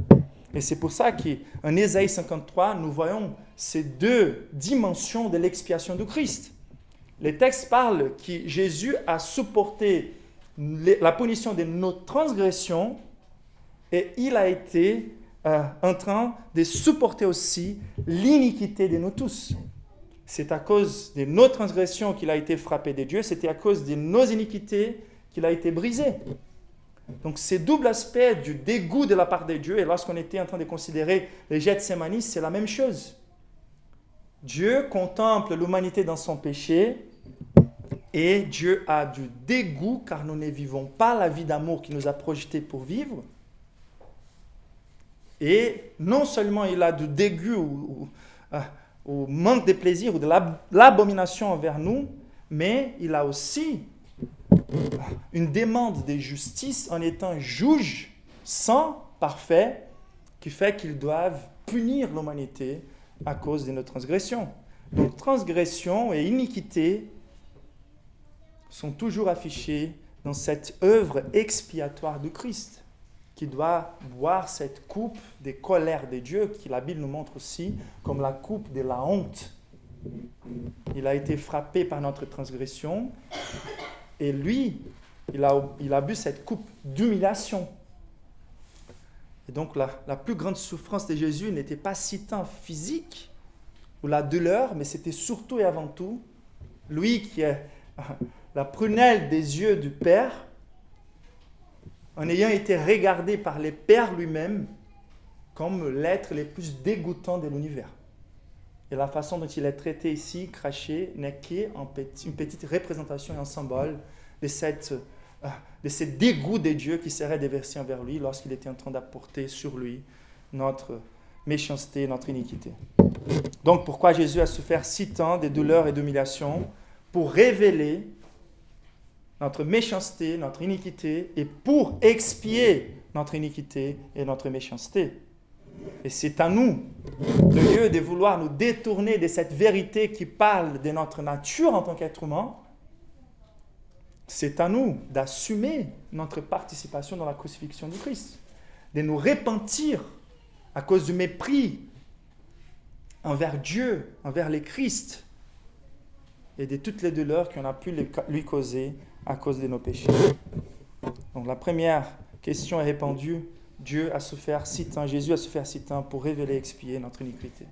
Et c'est pour ça qu'en Ésaïe 53, nous voyons ces deux dimensions de l'expiation du Christ. Les textes parlent que Jésus a supporté la punition de nos transgressions et il a été en train de supporter aussi l'iniquité de nous tous. c'est à cause de nos transgressions qu'il a été frappé de Dieu, c'était à cause de nos iniquités qu'il a été brisé. Donc, ce double aspect du dégoût de la part de Dieu, et lorsqu'on était en train de considérer les Gethsémani, c'est la même chose. Dieu contemple l'humanité dans son péché, et Dieu a du dégoût, car nous ne vivons pas la vie d'amour qu'il nous a projetée pour vivre. Et non seulement il a du dégoût ou manque de plaisir ou de l'abomination envers nous, mais il a aussi une demande de justice en étant juge sans parfait qui fait qu'ils doivent punir l'humanité à cause de nos transgressions. Donc transgression et iniquité sont toujours affichées dans cette œuvre expiatoire du Christ qui doit boire cette coupe des colères de Dieu qui la Bible nous montre aussi comme la coupe de la honte. Il a été frappé par notre transgression et lui, il a bu cette coupe d'humiliation. Et donc la plus grande souffrance de Jésus n'était pas si tant physique ou la douleur, mais c'était surtout et avant tout lui qui est la prunelle des yeux du Père, en ayant été regardé par le Père lui-même comme l'être le plus dégoûtant de l'univers. Et la façon dont il est traité ici, craché, n'est qu'une petite représentation et un symbole de ce dégoût de Dieu qui serait déversé envers lui lorsqu'il était en train d'apporter sur lui notre méchanceté, notre iniquité. Donc pourquoi Jésus a souffert si tant de douleurs et d'humiliations? Pour révéler notre méchanceté, notre iniquité, et pour expier notre iniquité et notre méchanceté. Et c'est à nous, au lieu de vouloir nous détourner de cette vérité qui parle de notre nature en tant qu'être humain, c'est à nous d'assumer notre participation dans la crucifixion du Christ, de nous repentir à cause du mépris envers Dieu, envers le Christ, et de toutes les douleurs qu'on a pu lui causer à cause de nos péchés. Donc la première question est répondue. Dieu a souffert si tant, Jésus a souffert si tant pour révéler et expier notre iniquité.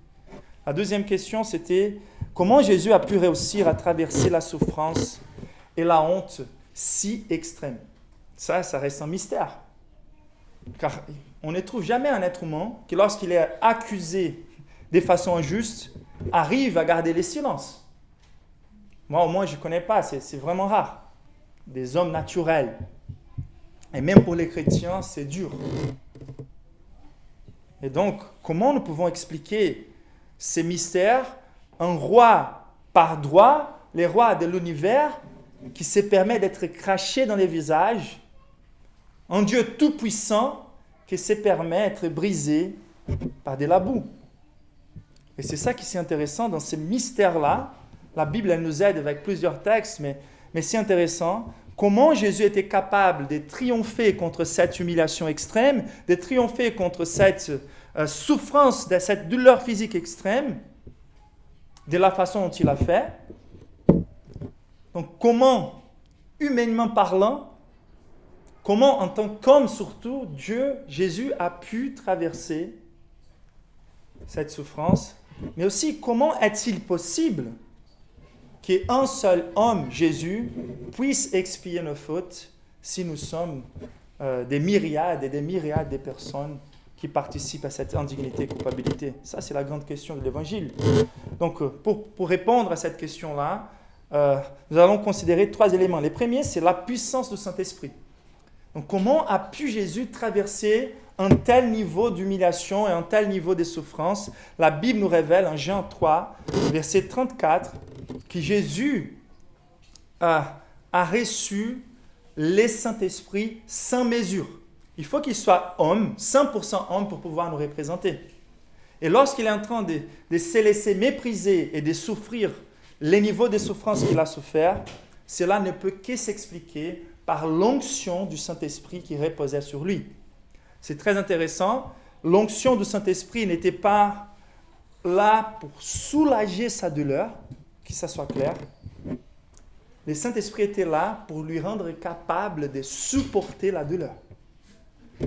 La deuxième question, c'était comment Jésus a pu réussir à traverser la souffrance et la honte si extrême. Ça reste un mystère. Car on ne trouve jamais un être humain qui, lorsqu'il est accusé de façon injuste, arrive à garder le silence. Moi, au moins, je ne connais pas, c'est vraiment rare. Des hommes naturels. Et même pour les chrétiens, c'est dur. Et donc, comment nous pouvons expliquer ces mystères? Un roi par droit, les rois de l'univers, qui se permet d'être craché dans les visages, un Dieu tout-puissant qui se permet d'être brisé par de la boue. Et c'est ça qui est intéressant dans ces mystères-là. La Bible, elle nous aide avec plusieurs textes, mais c'est intéressant. Comment Jésus était capable de triompher contre cette humiliation extrême, de triompher contre cette souffrance, de cette douleur physique extrême, de la façon dont il a fait. Donc comment, humainement parlant, comment en tant qu'homme surtout, Jésus a pu traverser cette souffrance, mais aussi comment est-il possible qu'un seul homme, Jésus, puisse expier nos fautes si nous sommes des myriades et des myriades de personnes qui participent à cette indignité et culpabilité. Ça, c'est la grande question de l'Évangile. Donc, pour répondre à cette question-là, nous allons considérer 3 éléments. Les premiers, c'est la puissance du Saint-Esprit. Donc, comment a pu Jésus traverser un tel niveau d'humiliation et un tel niveau de souffrance? La Bible nous révèle en Jean 3, verset 34, que Jésus a reçu le Saint-Esprit sans mesure. Il faut qu'il soit homme, 100% homme, pour pouvoir nous représenter. Et lorsqu'il est en train de se laisser mépriser et de souffrir les niveaux de souffrance qu'il a souffert, cela ne peut que s'expliquer par l'onction du Saint-Esprit qui reposait sur lui. C'est très intéressant. L'onction du Saint-Esprit n'était pas là pour soulager sa douleur, que ça soit clair. Le Saint-Esprit était là pour lui rendre capable de supporter la douleur.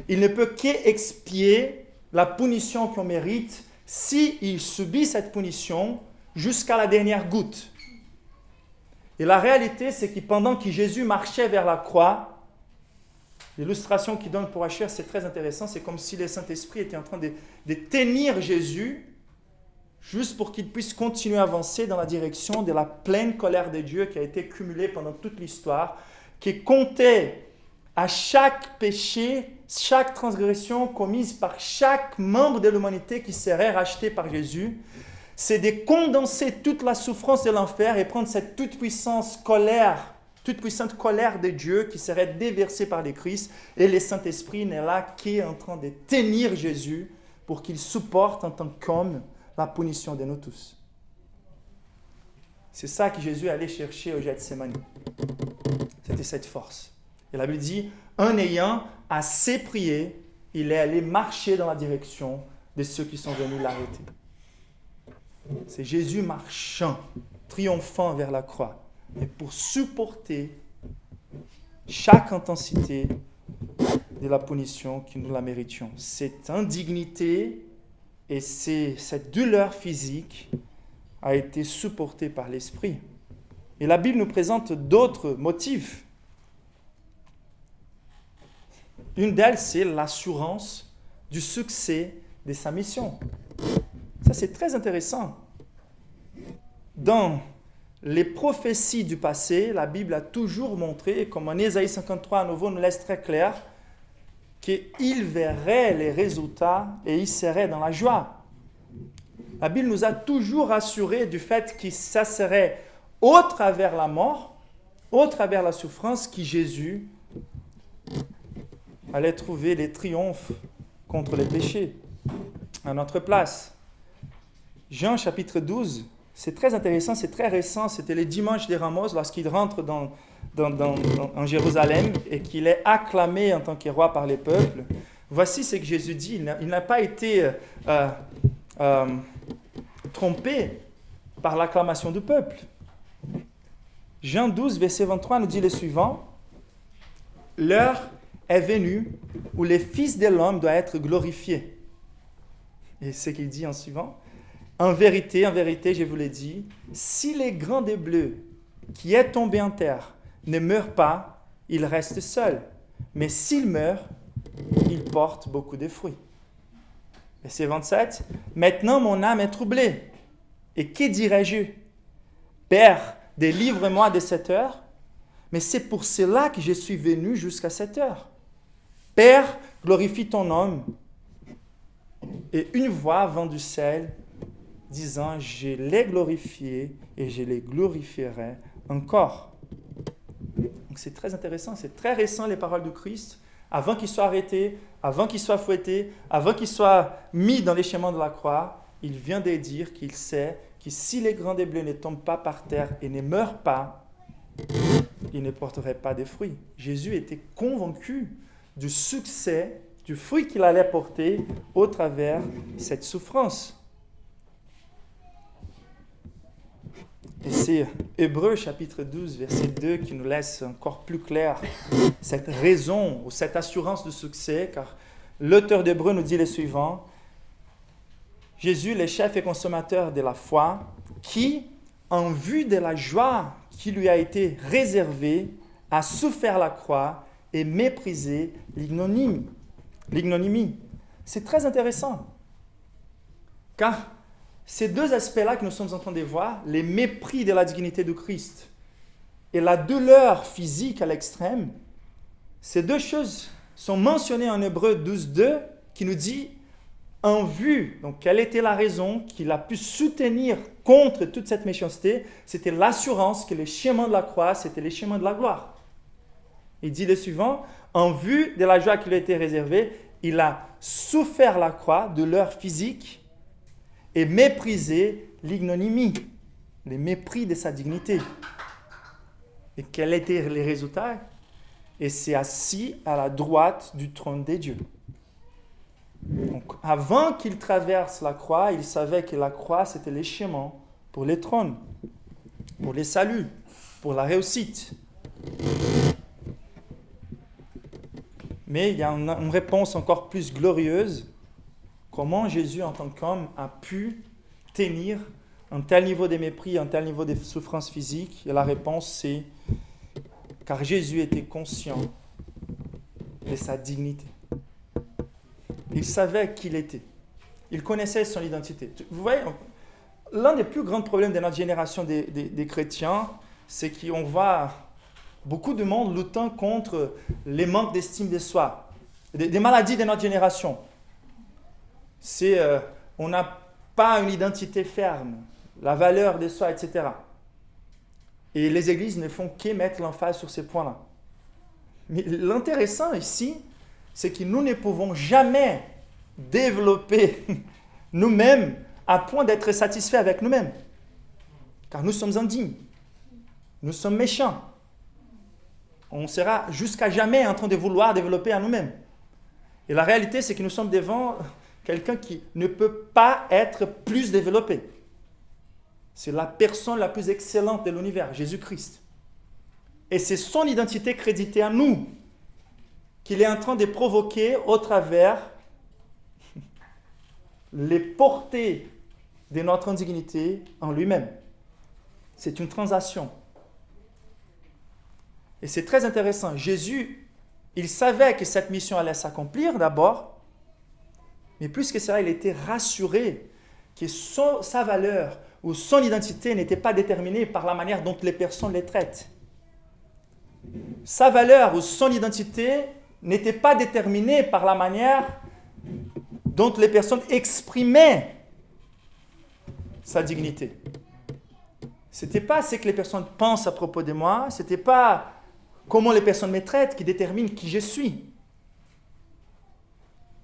Il ne peut qu'expier la punition qu'on mérite s'il subit cette punition jusqu'à la dernière goutte. Et la réalité, c'est que pendant que Jésus marchait vers la croix, l'illustration qu'il donne pour Asher, c'est très intéressant, c'est comme si le Saint-Esprit était en train de tenir Jésus juste pour qu'il puisse continuer à avancer dans la direction de la pleine colère de Dieu qui a été cumulée pendant toute l'histoire, qui comptait à chaque péché, chaque transgression commise par chaque membre de l'humanité qui serait racheté par Jésus. C'est de condenser toute la souffrance de l'enfer et prendre cette toute-puissante colère de Dieu qui serait déversée par le Christ. Et le Saint-Esprit n'est là qu'en train de tenir Jésus pour qu'il supporte en tant qu'homme la punition de nous tous. C'est ça que Jésus allait chercher au Gethsémani. C'était cette force. Et la Bible dit, en ayant assez prié, il est allé marcher dans la direction de ceux qui sont venus l'arrêter. C'est Jésus marchant, triomphant vers la croix, et pour supporter chaque intensité de la punition que nous la méritions. Cette indignité et cette douleur physique a été supportée par l'Esprit. Et la Bible nous présente d'autres motifs. Une d'elles, c'est l'assurance du succès de sa mission. Ça, c'est très intéressant. Dans les prophéties du passé, la Bible a toujours montré, comme en Ésaïe 53 à nouveau nous laisse très clair, qu'il verrait les résultats et il serait dans la joie. La Bible nous a toujours assuré du fait que ça serait au travers la mort, au travers la souffrance, que Jésus allait trouver les triomphes contre les péchés à notre place. Jean chapitre 12, c'est très intéressant, c'est très récent, c'était le dimanche des Ramos lorsqu'il rentre en Jérusalem et qu'il est acclamé en tant que roi par les peuples. Voici ce que Jésus dit, il n'a pas été trompé par l'acclamation du peuple. Jean 12, verset 23 nous dit le suivant, « L'heure est venue où le Fils de l'homme doit être glorifié. » Et ce qu'il dit en suivant, « En vérité, je vous l'ai dit, si les grains de bleu qui est tombé en terre ne meurt pas, il reste seul. Mais s'il meurt, il porte beaucoup de fruits. » Verset 27. « Maintenant mon âme est troublée. Et que dirais-je? Père, délivre-moi de cette heure. Mais c'est pour cela que je suis venu jusqu'à cette heure. Père, glorifie ton nom. » Et une voix vint du ciel, disant, « Je l'ai glorifié et je les glorifierai encore. » Donc c'est très intéressant, c'est très récent les paroles du Christ. Avant qu'il soit arrêté, avant qu'il soit fouetté, avant qu'il soit mis dans les chemins de la croix, il vient de dire qu'il sait que si les grains de blé ne tombent pas par terre et ne meurent pas, il ne porterait pas de fruits. Jésus était convaincu du succès, du fruit qu'il allait porter au travers de cette souffrance. Et c'est Hébreux chapitre 12, verset 2 qui nous laisse encore plus clair cette raison ou cette assurance de succès, car l'auteur d'Hébreux nous dit le suivant, Jésus, le chef et consommateur de la foi, qui, en vue de la joie qui lui a été réservée, a souffert la croix et méprisé l'ignominie. C'est très intéressant, car ces deux aspects-là que nous sommes en train de voir, les mépris de la dignité du Christ et la douleur physique à l'extrême, ces deux choses sont mentionnées en Hébreux 12.2 qui nous dit en vue, donc quelle était la raison qu'il a pu soutenir contre toute cette méchanceté, c'était l'assurance que les chemins de la croix, c'était les chemins de la gloire. Il dit le suivant, en vue de la joie qui lui a été réservée, il a souffert la croix, douleur physique, et méprisé l'ignominie, les mépris de sa dignité. Et quels étaient les résultats? Et c'est assis à la droite du trône des dieux. Donc, avant qu'il traverse la croix, il savait que la croix, c'était les chemins pour les trônes, pour les saluts, pour la réussite. Mais il y a une réponse encore plus glorieuse. Comment Jésus, en tant qu'homme, a pu tenir un tel niveau de mépris, un tel niveau de souffrance physique? Et la réponse, c'est car Jésus était conscient de sa dignité. Il savait qui il était. Il connaissait son identité. Vous voyez, l'un des plus grands problèmes de notre génération des chrétiens, c'est qu'on voit beaucoup de monde luttant contre les manques d'estime de soi, des maladies de notre génération. On n'a pas une identité ferme, la valeur de soi, etc. Et les églises ne font qu'émettre l'emphase sur ces points-là. Mais l'intéressant ici, c'est que nous ne pouvons jamais développer nous-mêmes à point d'être satisfaits avec nous-mêmes. Car nous sommes indignes. Nous sommes méchants. On sera jusqu'à jamais en train de vouloir développer à nous-mêmes. Et la réalité, c'est que nous sommes devant quelqu'un qui ne peut pas être plus développé. C'est la personne la plus excellente de l'univers, Jésus-Christ. Et c'est son identité créditée à nous qu'il est en train de provoquer au travers les portées de notre indignité en lui-même. C'est une transaction. Et c'est très intéressant. Jésus, il savait que cette mission allait s'accomplir d'abord, mais plus que cela, il était rassuré que sa valeur ou son identité n'était pas déterminée par la manière dont les personnes les traitent. Sa valeur ou son identité n'était pas déterminée par la manière dont les personnes exprimaient sa dignité. Ce n'était pas ce que les personnes pensent à propos de moi, ce n'était pas comment les personnes me traitent qui détermine qui je suis.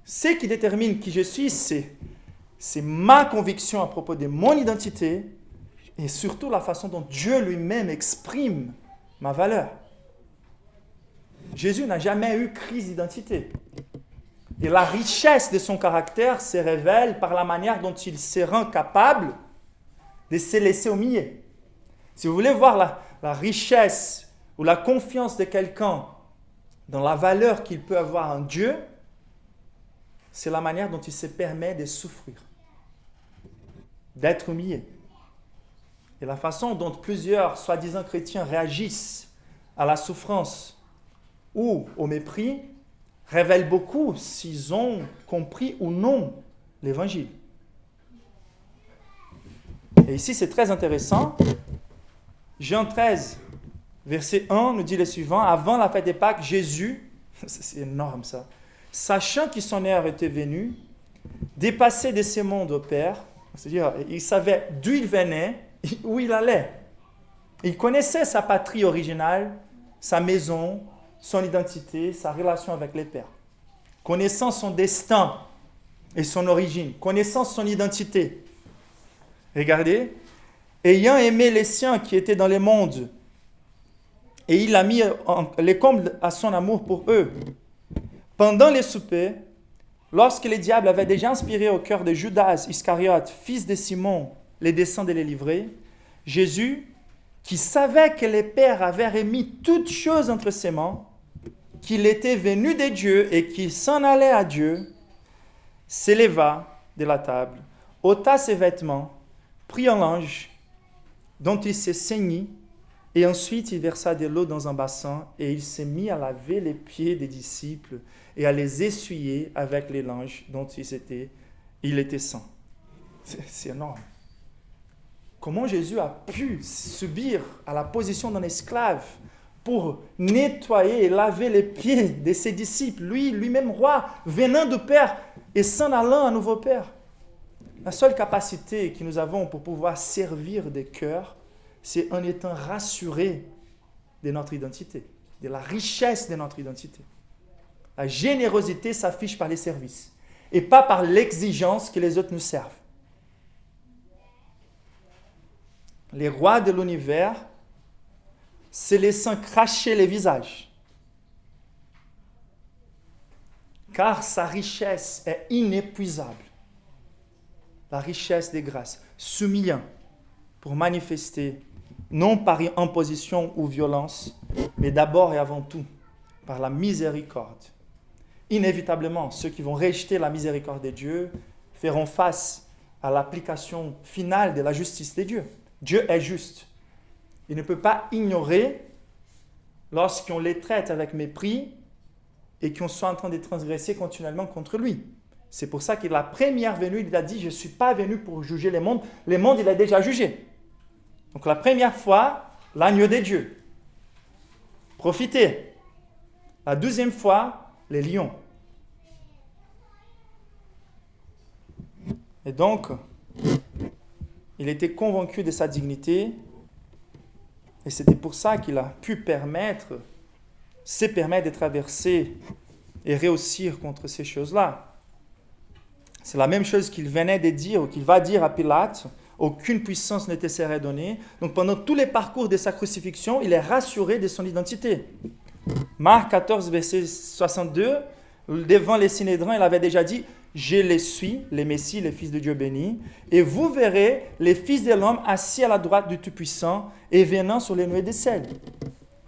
Ce qui détermine qui je suis, c'est ma conviction à propos de mon identité et surtout la façon dont Dieu lui-même exprime ma valeur. Jésus n'a jamais eu crise d'identité. Et la richesse de son caractère se révèle par la manière dont il se rend capable de se laisser humilier. Si vous voulez voir la richesse ou la confiance de quelqu'un dans la valeur qu'il peut avoir en Dieu, c'est la manière dont il se permet de souffrir, d'être humilié. Et la façon dont plusieurs soi-disant chrétiens réagissent à la souffrance ou au mépris révèle beaucoup s'ils ont compris ou non l'évangile. Et ici, c'est très intéressant. Jean 13, verset 1 nous dit le suivant. Avant la fête des Pâques, Jésus, c'est énorme ça, sachant que son heure était venue, dépassé de ce monde au Père, c'est-à-dire il savait d'où il venait, où il allait. Il connaissait sa patrie originale, sa maison, son identité, sa relation avec les pères. Connaissant son destin et son origine, connaissant son identité. Regardez, ayant aimé les siens qui étaient dans le monde, et il a mis les combles à son amour pour eux. Pendant les soupers, lorsque le diable avait déjà inspiré au cœur de Judas Iscariote, fils de Simon, les desseins de les livrer, Jésus, qui savait que le Père avait remis toutes choses entre ses mains, qu'il était venu de Dieu et qu'il s'en allait à Dieu, s'éleva de la table, ôta ses vêtements, prit un linge dont il se ceignit, et ensuite il versa de l'eau dans un bassin, et il s'est mis à laver les pieds des disciples et à les essuyer avec les linges dont il était saint. C'est énorme. Comment Jésus a pu subir à la position d'un esclave pour nettoyer et laver les pieds de ses disciples, lui-même roi, venant du Père et s'en allant à nouveau Père. La seule capacité que nous avons pour pouvoir servir des cœurs, c'est en étant rassurés de notre identité, de la richesse de notre identité. La générosité s'affiche par les services et pas par l'exigence que les autres nous servent. Les rois de l'univers se laissant cracher les visages, car sa richesse est inépuisable. La richesse des grâces, s'humiliant pour manifester, non par imposition ou violence, mais d'abord et avant tout par la miséricorde. Inévitablement, ceux qui vont rejeter la miséricorde de Dieu feront face à l'application finale de la justice de Dieu. Dieu est juste. Il ne peut pas ignorer lorsqu'on les traite avec mépris et qu'on soit en train de transgresser continuellement contre lui. C'est pour ça que la première venue, il a dit, je ne suis pas venu pour juger les mondes. Les mondes, il a déjà jugé. Donc la première fois, l'agneau de Dieu. Profitez. La deuxième fois, les lions. Et donc, il était convaincu de sa dignité. Et c'était pour ça qu'il a pu se permettre de traverser et réussir contre ces choses-là. C'est la même chose qu'il venait de dire, ou qu'il va dire à Pilate. Aucune puissance ne te serait donnée. Donc pendant tous les parcours de sa crucifixion, il est rassuré de son identité. Marc 14, verset 62, devant les Synédrins, il avait déjà dit « Je les suis, les Messies, les fils de Dieu bénis, et vous verrez les fils de l'homme assis à la droite du Tout-Puissant et venant sur les nuées des cieux. »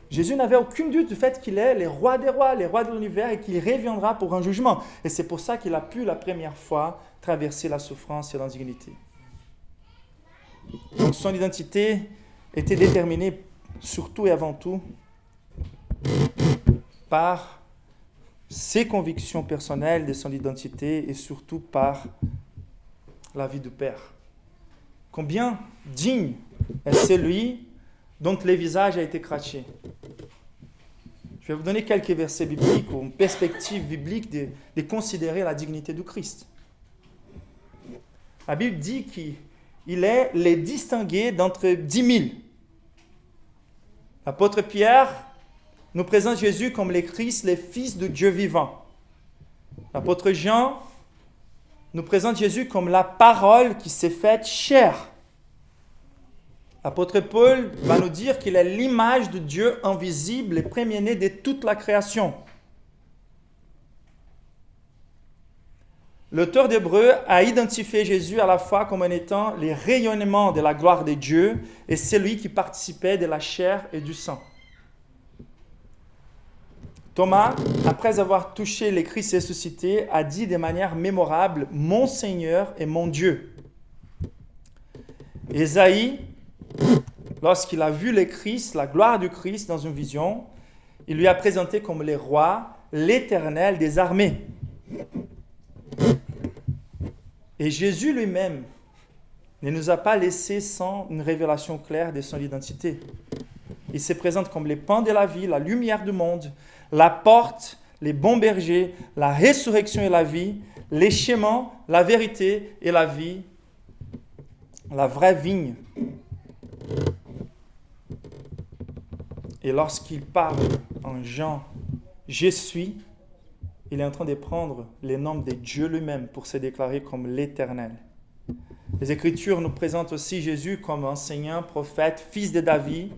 Jésus n'avait aucun doute du fait qu'il est le roi des rois, le roi de l'univers, et qu'il reviendra pour un jugement. Et c'est pour ça qu'il a pu la première fois traverser la souffrance et l'indignité. Donc son identité était déterminée surtout et avant tout par ses convictions personnelles de son identité et surtout par la vie du Père. Combien digne est celui dont le visage a été craché. Je vais vous donner quelques versets bibliques ou une perspective biblique de considérer la dignité du Christ. La Bible dit qu'il est les distingué d'entre 10 000. L'apôtre Pierre nous présente Jésus comme le Christ, le Fils de Dieu vivant. L'apôtre Jean nous présente Jésus comme la parole qui s'est faite chair. L'apôtre Paul va nous dire qu'il est l'image de Dieu invisible, le premier-né de toute la création. L'auteur d'Hébreux a identifié Jésus à la fois comme en étant le rayonnement de la gloire de Dieu et celui qui participait de la chair et du sang. Thomas, après avoir touché le Christ ressuscité, a dit de manière mémorable « Mon Seigneur et mon Dieu ». Ésaïe, lorsqu'il a vu le Christ, la gloire du Christ dans une vision, il lui a présenté comme le roi, l'Éternel des armées. Et Jésus lui-même ne nous a pas laissé sans une révélation claire de son identité. Il se présente comme le pain de la vie, la lumière du monde, la porte, les bons bergers, la résurrection et la vie, les chemins, la vérité et la vie, la vraie vigne. Et lorsqu'il parle en Jean, je suis, il est en train de prendre les noms de Dieu lui-même pour se déclarer comme l'Éternel. Les Écritures nous présentent aussi Jésus comme enseignant, prophète, fils de David,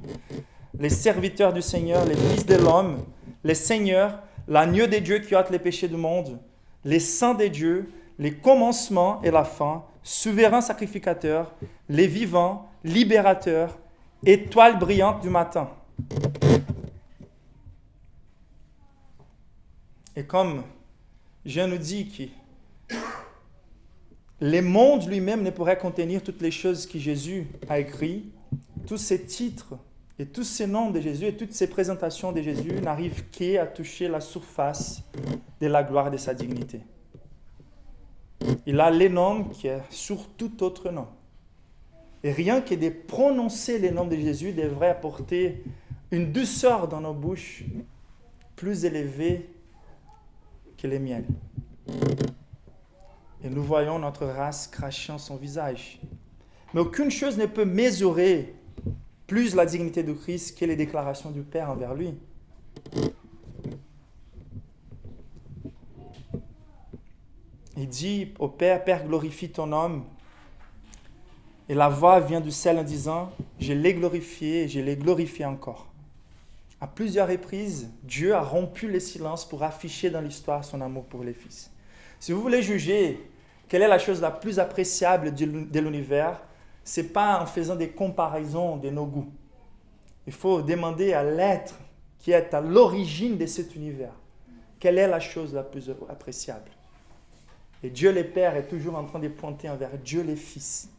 les serviteurs du Seigneur, les fils de l'homme, les seigneurs, l'agneau de Dieu qui ôte les péchés du monde, les saints de Dieu, les commencements et la fin, souverain sacrificateur, les vivants, libérateurs, étoile brillante du matin. Et comme Jean nous dit que le monde lui-même ne pourrait contenir toutes les choses que Jésus a écrites, tous ces titres et tous ces noms de Jésus et toutes ces présentations de Jésus n'arrivent qu'à toucher la surface de la gloire de sa dignité. Il a les noms qui est sur tout autre nom. Et rien que de prononcer les noms de Jésus devrait apporter une douceur dans nos bouches plus élevée que les miennes. Et nous voyons notre race crachant son visage. Mais aucune chose ne peut mesurer plus la dignité du Christ que les déclarations du Père envers lui. Il dit au Père, « Père, glorifie ton homme. » Et la voix vient du ciel en disant, « Je l'ai glorifié et je l'ai glorifié encore. » À plusieurs reprises, Dieu a rompu le silence pour afficher dans l'histoire son amour pour les fils. Si vous voulez juger quelle est la chose la plus appréciable de l'univers, ce n'est pas en faisant des comparaisons de nos goûts. Il faut demander à l'être qui est à l'origine de cet univers, quelle est la chose la plus appréciable. Et Dieu le Père est toujours en train de pointer envers Dieu le Fils.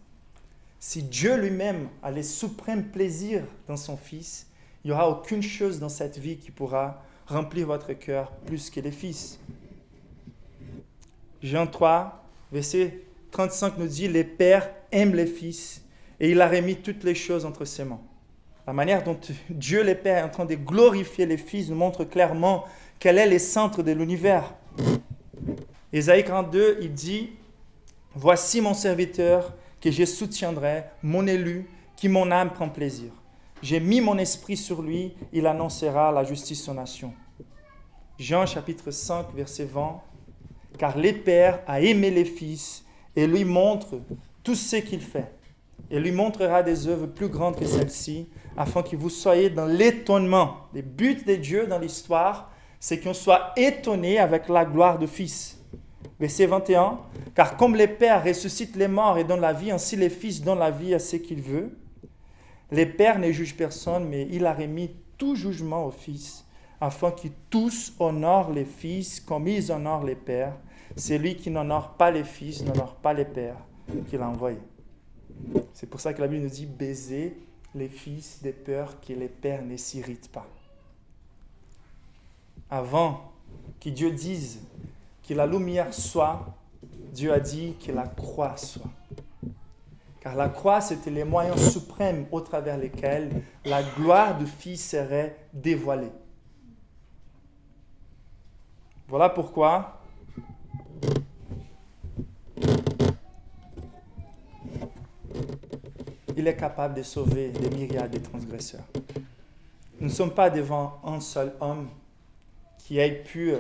Si Dieu lui-même a le suprême plaisir dans son Fils, il n'y aura aucune chose dans cette vie qui pourra remplir votre cœur plus que le Fils. Jean 3, verset 35 nous dit « Le Père aime le Fils et il a remis toutes les choses entre ses mains. » La manière dont Dieu le Père est en train de glorifier le Fils nous montre clairement quel est le centre de l'univers. Ésaïe 42, il dit « Voici mon serviteur que je soutiendrai, mon élu, qui mon âme prend plaisir. J'ai mis mon esprit sur lui, il annoncera la justice aux nations. » Jean chapitre 5, verset 20. « Car le Père a aimé le Fils et lui montre tout ce qu'il fait. Et lui montrera des œuvres plus grandes que celles-ci, afin que vous soyez dans l'étonnement. » Le but de Dieu dans l'histoire, c'est qu'on soit étonné avec la gloire du Fils. Verset 21, « Car comme le Père ressuscite les morts et donne la vie, ainsi le Fils donne la vie à ceux qu'il veut. Le Père ne juge personne, mais il a remis tout jugement au Fils, afin que tous honorent le Fils comme ils honorent le Père. Celui qui n'honore pas le Fils n'honore pas le Père qui l'a envoyé. » C'est pour ça que la Bible nous dit « Baisez les fils de peur que les pères ne s'irritent pas. » Avant que Dieu dise que la lumière soit, Dieu a dit que la croix soit. Car la croix, c'était le moyen suprême au travers lesquels la gloire du Fils serait dévoilée. Voilà pourquoi il est capable de sauver des myriades de transgresseurs. Nous ne sommes pas devant un seul homme qui ait pu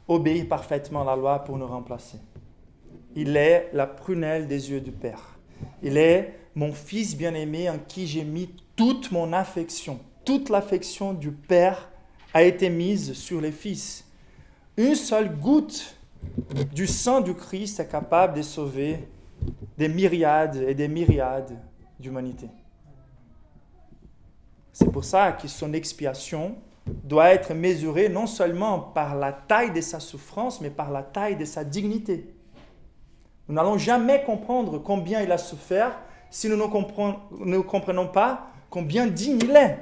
obéir parfaitement à la loi pour nous remplacer. Il est la prunelle des yeux du Père. Il est mon Fils bien-aimé en qui j'ai mis toute mon affection. Toute l'affection du Père a été mise sur le Fils. Une seule goutte du sang du Christ est capable de sauver des myriades et des myriades d'humanité. C'est pour ça que son expiation doit être mesurée non seulement par la taille de sa souffrance, mais par la taille de sa dignité. Nous n'allons jamais comprendre combien il a souffert si nous ne comprenons pas combien digne il est.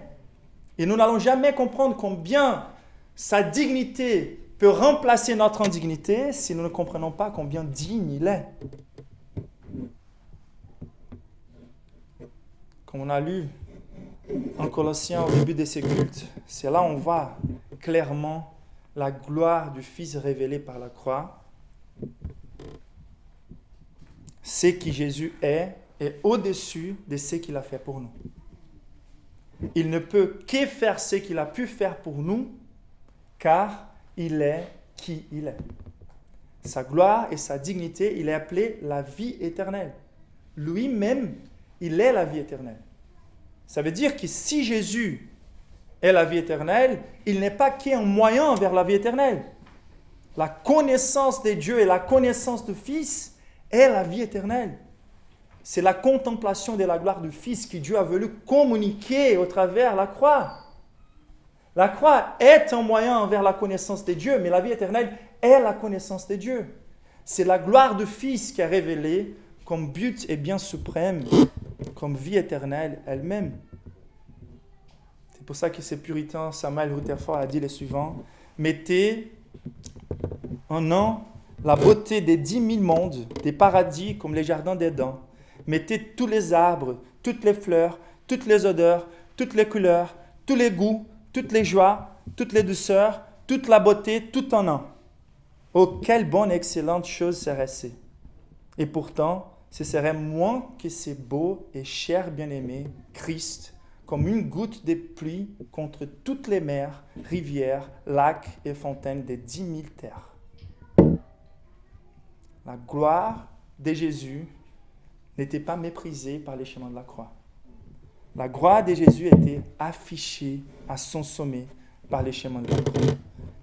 Et nous n'allons jamais comprendre combien sa dignité peut remplacer notre indignité si nous ne comprenons pas combien digne il est. Comme on a lu en Colossiens au début de ces cultes, c'est là où on voit clairement la gloire du Fils révélée par la croix. Ce qui Jésus est au-dessus de ce qu'il a fait pour nous. Il ne peut que faire ce qu'il a pu faire pour nous, car il est qui il est. Sa gloire et sa dignité, il est appelé la vie éternelle. Lui-même, il est la vie éternelle. Ça veut dire que si Jésus est la vie éternelle, il n'est pas qu'un moyen vers la vie éternelle. La connaissance de Dieu et la connaissance du Fils est la vie éternelle. C'est la contemplation de la gloire du Fils que Dieu a voulu communiquer au travers la croix. La croix est un moyen vers la connaissance de Dieu, mais la vie éternelle est la connaissance de Dieu. C'est la gloire du Fils qui est révélée comme but et bien suprême, comme vie éternelle elle-même. C'est pour ça que ce puritain Samuel Rutherford a dit le suivant: mettez en un la beauté des 10 000 mondes, des paradis comme les jardins d'Éden. Mettez tous les arbres, toutes les fleurs, toutes les odeurs, toutes les couleurs, tous les goûts, toutes les joies, toutes les douceurs, toute la beauté, tout en un. Oh, quelle bonne et excellente chose serait-ce! Et pourtant, ce serait moins que ces beaux et chers bien-aimés, Christ, comme une goutte de pluie contre toutes les mers, rivières, lacs et fontaines des 10 000 terres. La gloire de Jésus n'était pas méprisée par les chemins de la croix. La gloire de Jésus était affichée à son sommet par les chemins de la croix.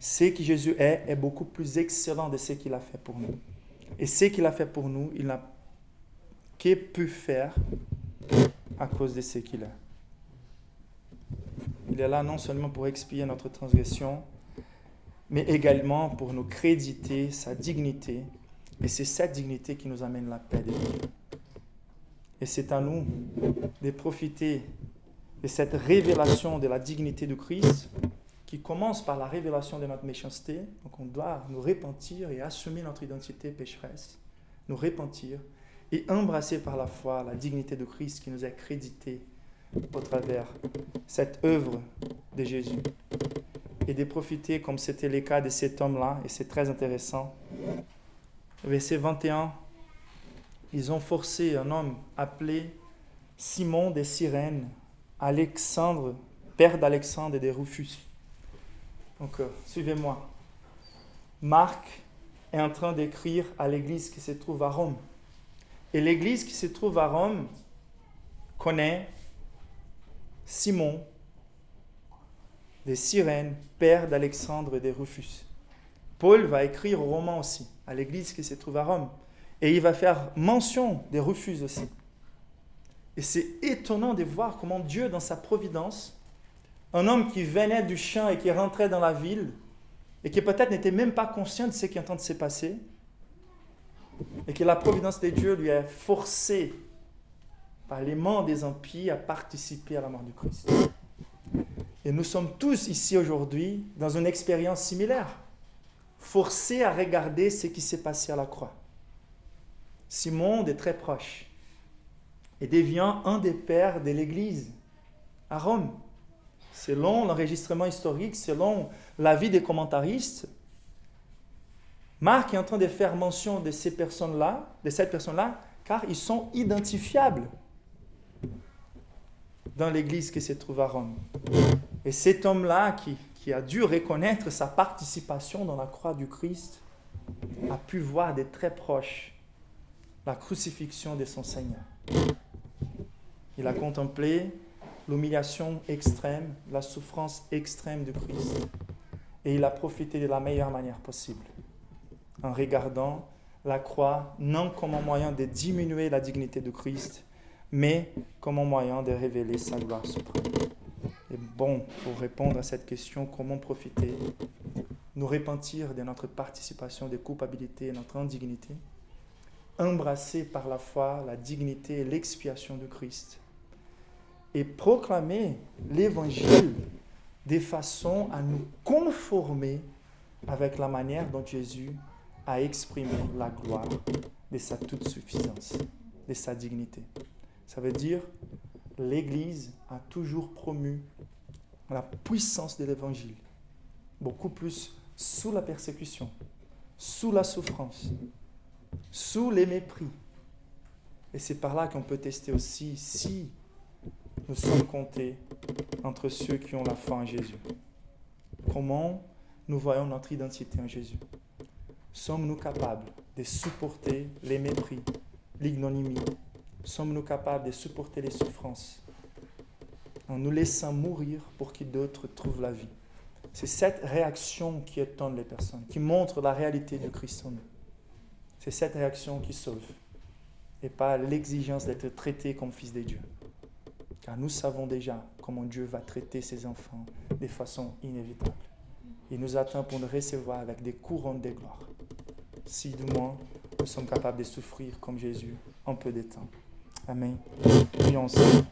Ce que Jésus est beaucoup plus excellent de ce qu'il a fait pour nous. Et ce qu'il a fait pour nous, il n'a que pu faire à cause de ce qu'il est. Il est là non seulement pour expier notre transgression, mais également pour nous créditer sa dignité Et c'est cette dignité qui nous amène la paix de Dieu. Et c'est à nous de profiter de cette révélation de la dignité de Christ qui commence par la révélation de notre méchanceté. Donc on doit nous repentir et assumer notre identité pécheresse, nous repentir et embrasser par la foi la dignité de Christ qui nous est créditée au travers cette œuvre de Jésus. Et de profiter, comme c'était le cas de cet homme-là, et c'est très intéressant. Verset 21, ils ont forcé un homme appelé Simon de Cyrène, Alexandre, père d'Alexandre et de Rufus. Donc, suivez-moi. Marc est en train d'écrire à l'église qui se trouve à Rome. Et l'église qui se trouve à Rome connaît Simon de Cyrène, père d'Alexandre et de Rufus. Paul va écrire aux Romains aussi, à l'église qui se trouve à Rome. Et il va faire mention des Rufus aussi. Et c'est étonnant de voir comment Dieu, dans sa providence, un homme qui venait du champ et qui rentrait dans la ville, et qui peut-être n'était même pas conscient de ce qui est en train de se passer, et que la providence de Dieu lui a forcé, par les mains des impies, à participer à la mort du Christ. Et nous sommes tous ici aujourd'hui dans une expérience similaire, forcés à regarder ce qui s'est passé à la croix. Simon est très proche et devient un des pères de l'Église à Rome. Selon l'enregistrement historique, selon l'avis des commentaristes, Marc est en train de faire mention de cette personne-là, car ils sont identifiables dans l'Église qui se trouve à Rome. Et cet homme-là, qui a dû reconnaître sa participation dans la croix du Christ, a pu voir de très proche la crucifixion de son Seigneur. Il a contemplé l'humiliation extrême, la souffrance extrême du Christ. Et il a profité de la meilleure manière possible, en regardant la croix non comme un moyen de diminuer la dignité du Christ, mais comme un moyen de révéler sa gloire suprême. Et bon, pour répondre à cette question, comment profiter, nous repentir de notre participation, de culpabilité et notre indignité, embrasser par la foi la dignité et l'expiation du Christ, et proclamer l'Évangile de façon à nous conformer avec la manière dont Jésus a exprimé la gloire de sa toute suffisance, de sa dignité. Ça veut dire l'Église a toujours promu la puissance de l'Évangile, beaucoup plus sous la persécution, sous la souffrance, sous les mépris. Et c'est par là qu'on peut tester aussi si nous sommes comptés entre ceux qui ont la foi en Jésus. Comment nous voyons notre identité en Jésus? Sommes-nous capables de supporter les mépris, l'ignominie? Sommes-nous capables de supporter les souffrances en nous laissant mourir pour que d'autres trouvent la vie? C'est cette réaction qui étonne les personnes, qui montre la réalité du Christ en nous. C'est cette réaction qui sauve, et pas l'exigence d'être traité comme fils de Dieu. Car nous savons déjà comment Dieu va traiter ses enfants de façon inévitable. Il nous attend pour nous recevoir avec des couronnes de gloire. Si du moins nous sommes capables de souffrir comme Jésus un peu de temps. Amen. Prions ensemble.